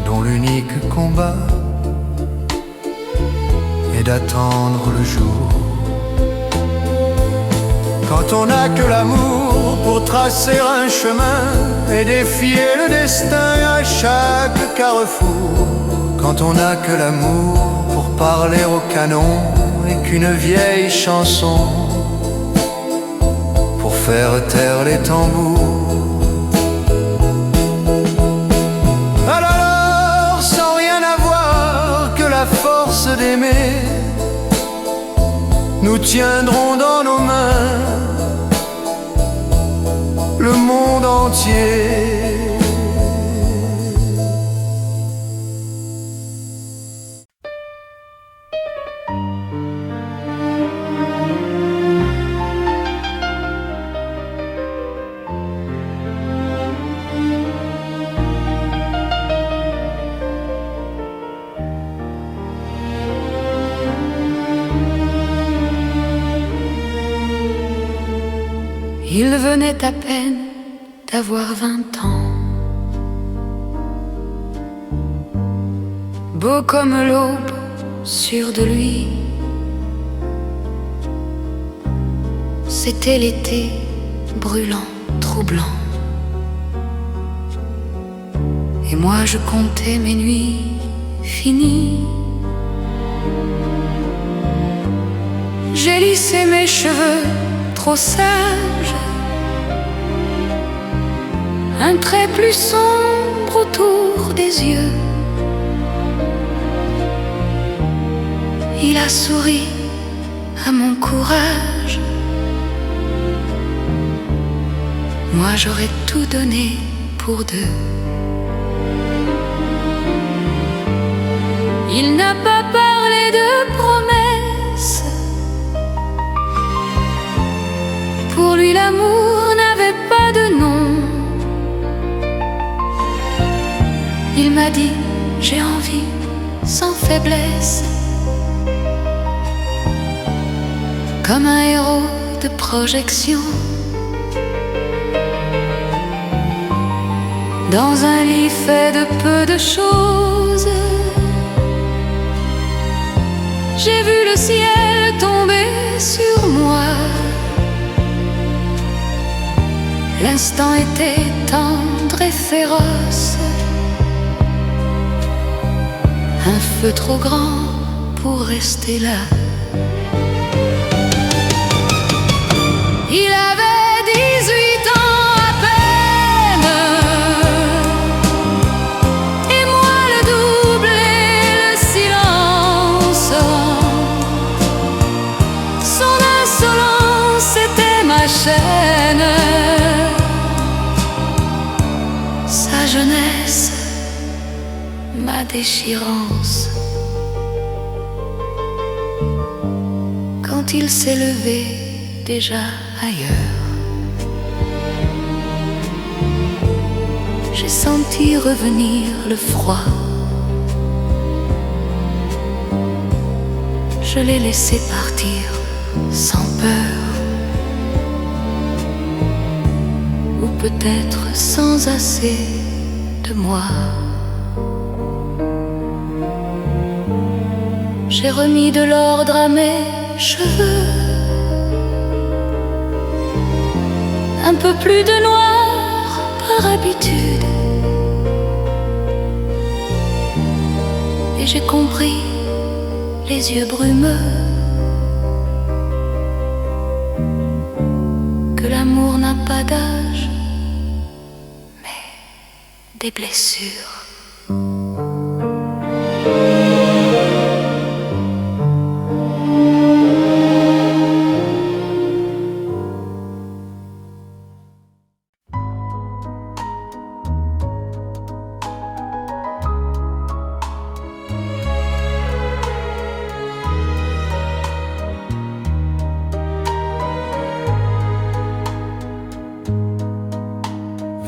dont l'unique combat est d'attendre le jour. Quand on n'a que l'amour pour tracer un chemin et défier le destin à chaque carrefour. Quand on n'a que l'amour pour parler au canon et qu'une vieille chanson pour faire taire les tambours. Alors, sans rien avoir que la force d'aimer, nous tiendrons dans nos mains le monde entier. Il venait à peine d'avoir 20 ans, beau comme l'aube, sûr de lui. C'était l'été, brûlant, troublant. Et moi je comptais mes nuits finies. J'ai lissé mes cheveux trop sages, un trait plus sombre autour des yeux. Il a souri à mon courage. Moi j'aurais tout donné pour deux. Il n'a pas parlé de promesses. Pour lui l'amour n'avait pas de nom. Il m'a dit j'ai envie sans faiblesse, comme un héros de projection, dans un lit fait de peu de choses. J'ai vu le ciel tomber sur moi. L'instant était tendre et féroce, un feu trop grand pour rester là. Il avait 18 ans à peine, et moi le double et le silence. Son insolence était ma chaîne, sa jeunesse ma déchirance. Quand il s'est levé déjà ailleurs, j'ai senti revenir le froid. Je l'ai laissé partir sans peur, ou peut-être sans assez de moi. j'ai remis de l'ordre à mes cheveux. Un peu plus de noir par habitude. Et j'ai compris les yeux brumeux que l'amour n'a pas d'âge, mais des blessures.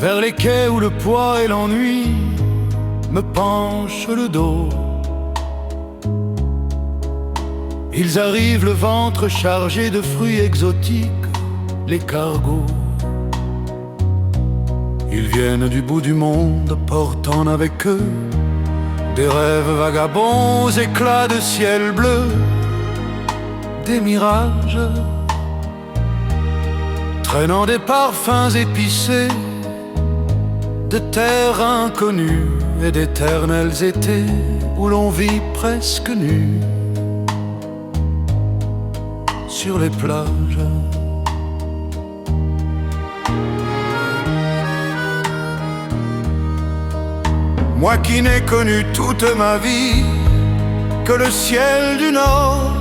Vers les quais où le poids et l'ennui me penchent le dos. Ils arrivent le ventre chargé de fruits exotiques, les cargos. Ils viennent du bout du monde portant avec eux des rêves vagabonds aux éclats de ciel bleu, des mirages, traînant des parfums épicés de terres inconnues et d'éternels étés où l'on vit presque nu sur les plages. Moi qui n'ai connu toute ma vie que le ciel du Nord,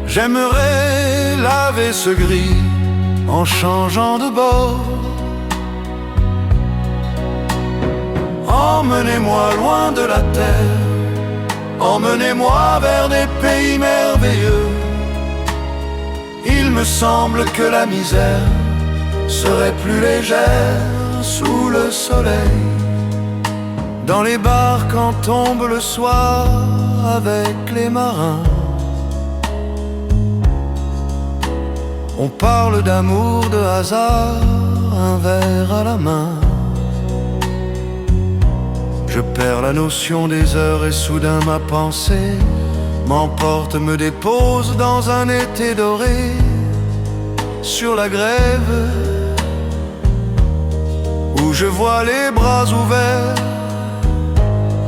j'aimerais laver ce gris en changeant de bord. Emmenez-moi loin de la terre, emmenez-moi vers des pays merveilleux. Il me semble que la misère serait plus légère sous le soleil. Dans les bars quand tombe le soir avec les marins, on parle d'amour, de hasard, un verre à la main. Je perds la notion des heures et soudain ma pensée m'emporte, me dépose dans un été doré sur la grève, où je vois les bras ouverts,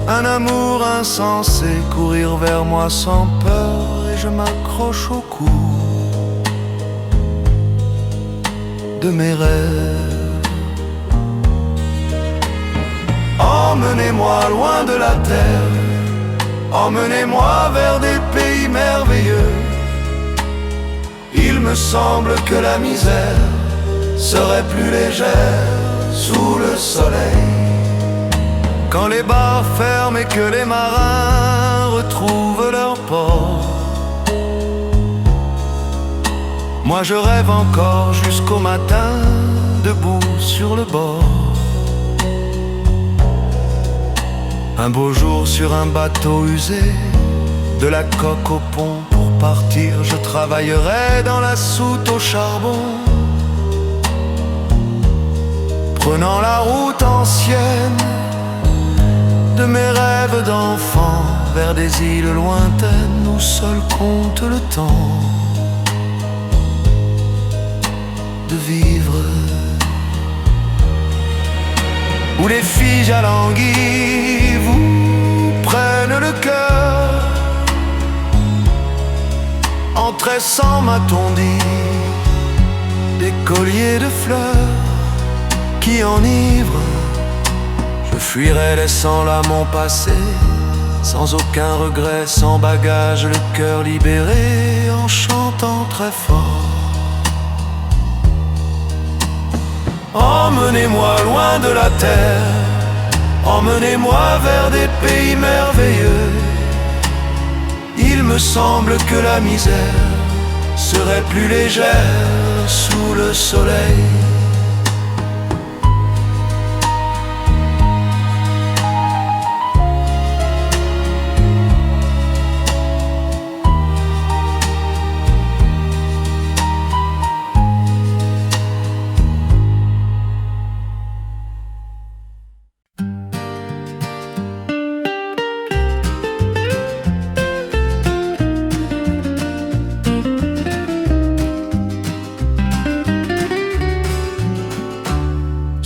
un amour insensé courir vers moi sans peur, et je m'accroche au cou de mes rêves. Emmenez-moi loin de la terre, emmenez-moi vers des pays merveilleux. Il me semble que la misère serait plus légère sous le soleil. Quand les bars ferment et que les marins retrouvent leur port, moi je rêve encore jusqu'au matin, debout sur le bord. Un beau jour sur un bateau usé, de la coque au pont pour partir, je travaillerai dans la soute au charbon, prenant la route ancienne de mes rêves d'enfant vers des îles lointaines où seul compte le temps de vivre, où les filles alanguies vous prennent le cœur en tressant, m'a-t-on dit, des colliers de fleurs qui enivrent. Je fuirai laissant là mon passé, sans aucun regret, sans bagage, le cœur libéré, en chantant très fort. Emmenez-moi loin de la terre, emmenez-moi vers des pays merveilleux. Il me semble que la misère serait plus légère sous le soleil.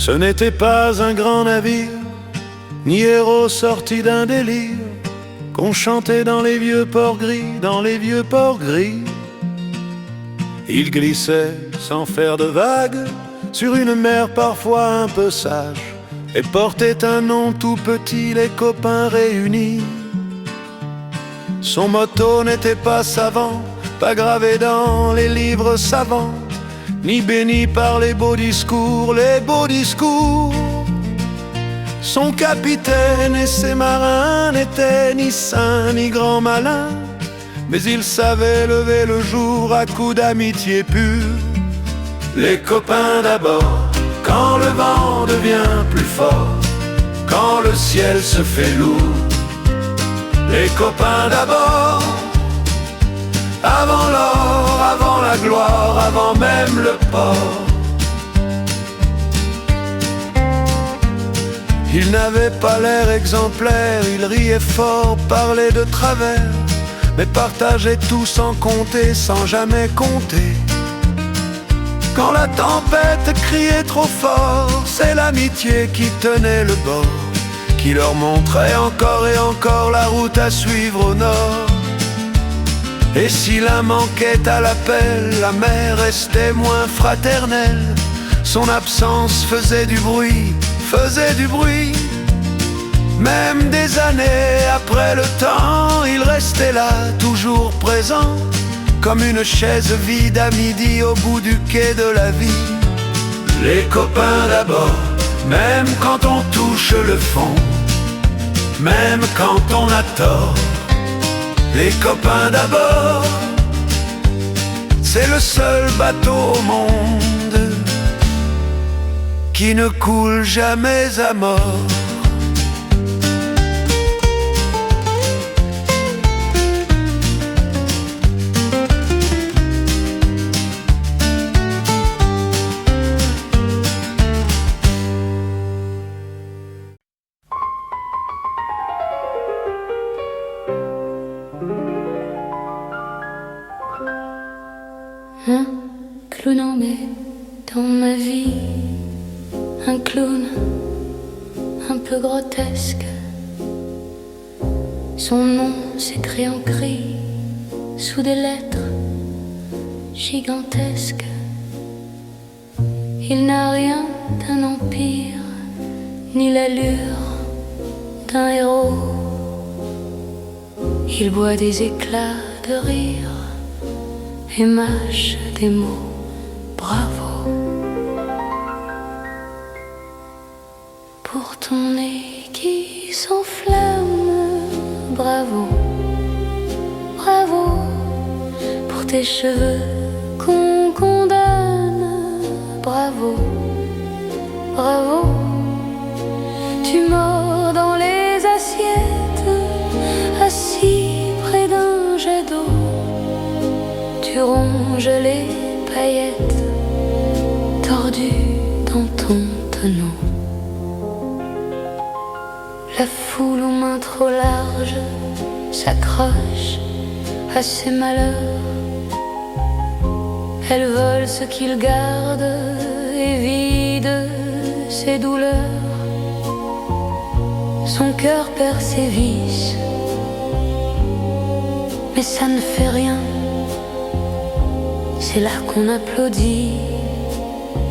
Ce n'était pas un grand navire, ni héros sorti d'un délire, qu'on chantait dans les vieux ports gris, dans les vieux ports gris. Il glissait sans faire de vagues sur une mer parfois un peu sage, et portait un nom tout petit, les copains réunis. Son motto n'était pas savant, pas gravé dans les livres savants, ni béni par les beaux discours, les beaux discours. Son capitaine et ses marins n'étaient ni saints ni grands malins, mais ils savaient lever le jour à coups d'amitié pure. Les copains d'abord, quand le vent devient plus fort, quand le ciel se fait lourd. Les copains d'abord, avant l'or, avant la gloire, avant même le port. Il n'avait pas l'air exemplaire, il riait fort, parlait de travers, mais partageait tout sans compter, sans jamais compter. Quand la tempête criait trop fort, c'est l'amitié qui tenait le bord, qui leur montrait encore et encore la route à suivre au nord. Et si l'un manquait à l'appel, la mer restait moins fraternelle. Son absence faisait du bruit, faisait du bruit. Même des années après le temps, il restait là, toujours présent, comme une chaise vide à midi au bout du quai de la vie. Les copains d'abord, même quand on touche le fond, même quand on a tort. Les copains d'abord, c'est le seul bateau au monde qui ne coule jamais à mort. Un clown en mai dans ma vie, un clown un peu grotesque. Son nom s'écrit en gris sous des lettres gigantesques. Il n'a rien d'un empire, ni l'allure d'un héros. Il boit des éclats de rire et mâche des mots, bravo. Pour ton nez qui s'enflamme, bravo, bravo. Pour tes cheveux qu'on condamne, bravo, bravo. Tu mords dans les assiettes, assis près d'un jet d'eau. Tu ronges les paillettes tordues dans ton tonneau. La foule aux mains trop larges s'accroche à ses malheurs. Elle vole ce qu'il garde et vide ses douleurs. Son cœur perd ses vices, mais ça ne fait rien. C'est là qu'on applaudit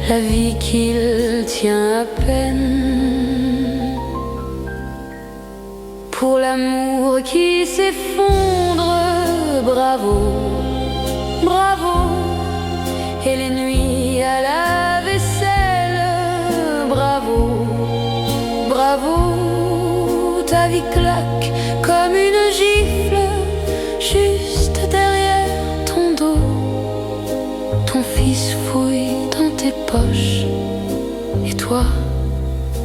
la vie qu'il tient à peine. Pour l'amour qui s'effondre, bravo, bravo. Et les nuits à la vaisselle, bravo, bravo. Ta vie claque comme une gifle juste derrière ton dos. Ton fils fouille dans tes poches et toi,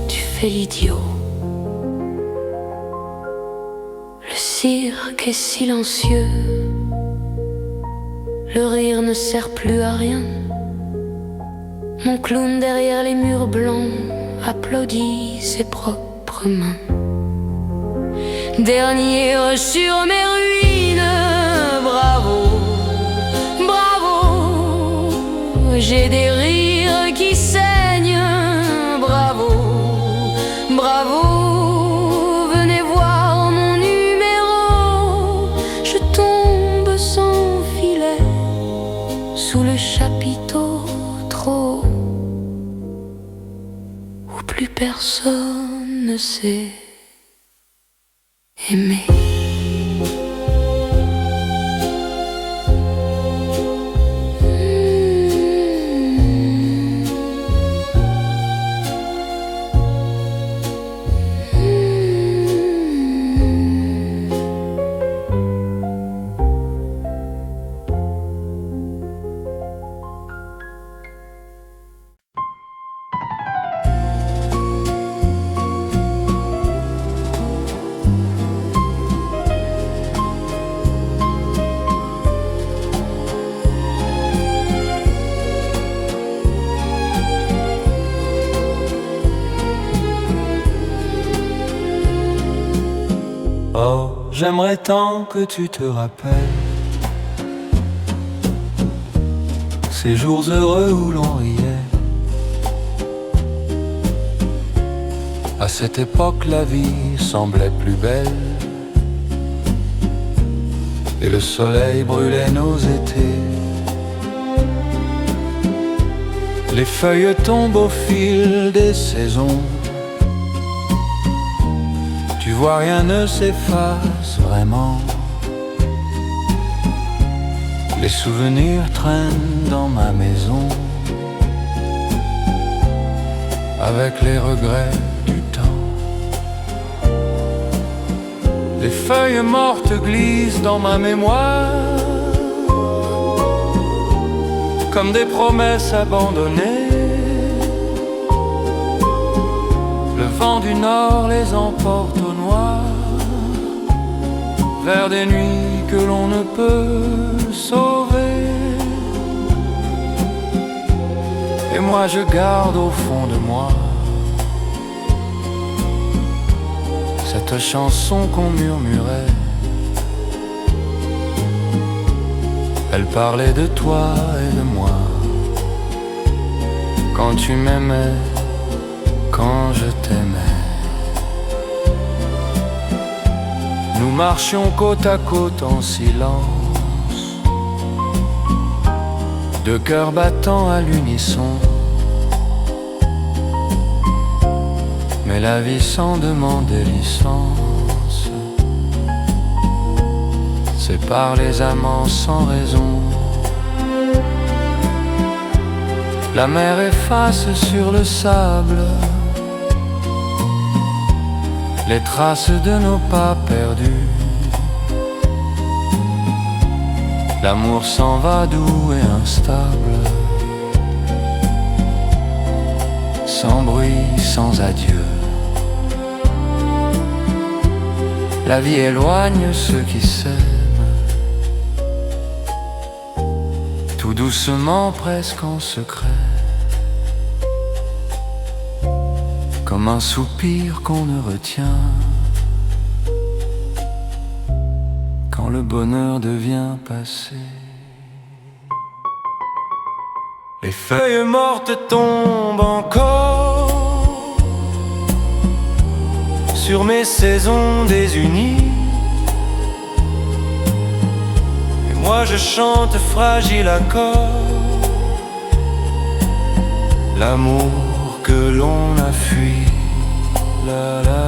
tu fais l'idiot. Le cirque est silencieux, le rire ne sert plus à rien. Mon clown derrière les murs blancs applaudit ses propres mains. Dernier sur mes ruines, bravo, bravo. J'ai des rires qui saignent, bravo. personne ne sait aimer. Oh, j'aimerais tant que tu te rappelles ces jours heureux où l'on riait. À cette époque, la vie semblait plus belle et le soleil brûlait nos étés. Les feuilles tombent au fil des saisons. Tu vois, rien ne s'efface vraiment. Les souvenirs traînent dans ma maison, avec les regrets du temps. Les feuilles mortes glissent dans ma mémoire, comme des promesses abandonnées. Le vent du nord les emporte au noir, vers des nuits que l'on ne peut sauver. Et moi je garde au fond de moi cette chanson qu'on murmurait. Elle parlait de toi et de moi, quand tu m'aimais, quand je t'aimais. Nous marchions côte à côte en silence, deux cœurs battant à l'unisson. Mais la vie sans demander licence sépare les amants sans raison. La mer efface sur le sable les traces de nos pas perdus. L'amour s'en va doux et instable, sans bruit, sans adieu. La vie éloigne ceux qui s'aiment, tout doucement, presque en secret, comme un soupir qu'on ne retient quand le bonheur devient passé. Les feuilles mortes tombent encore sur mes saisons désunies, et moi je chante fragile accord l'amour que l'on a fui. La la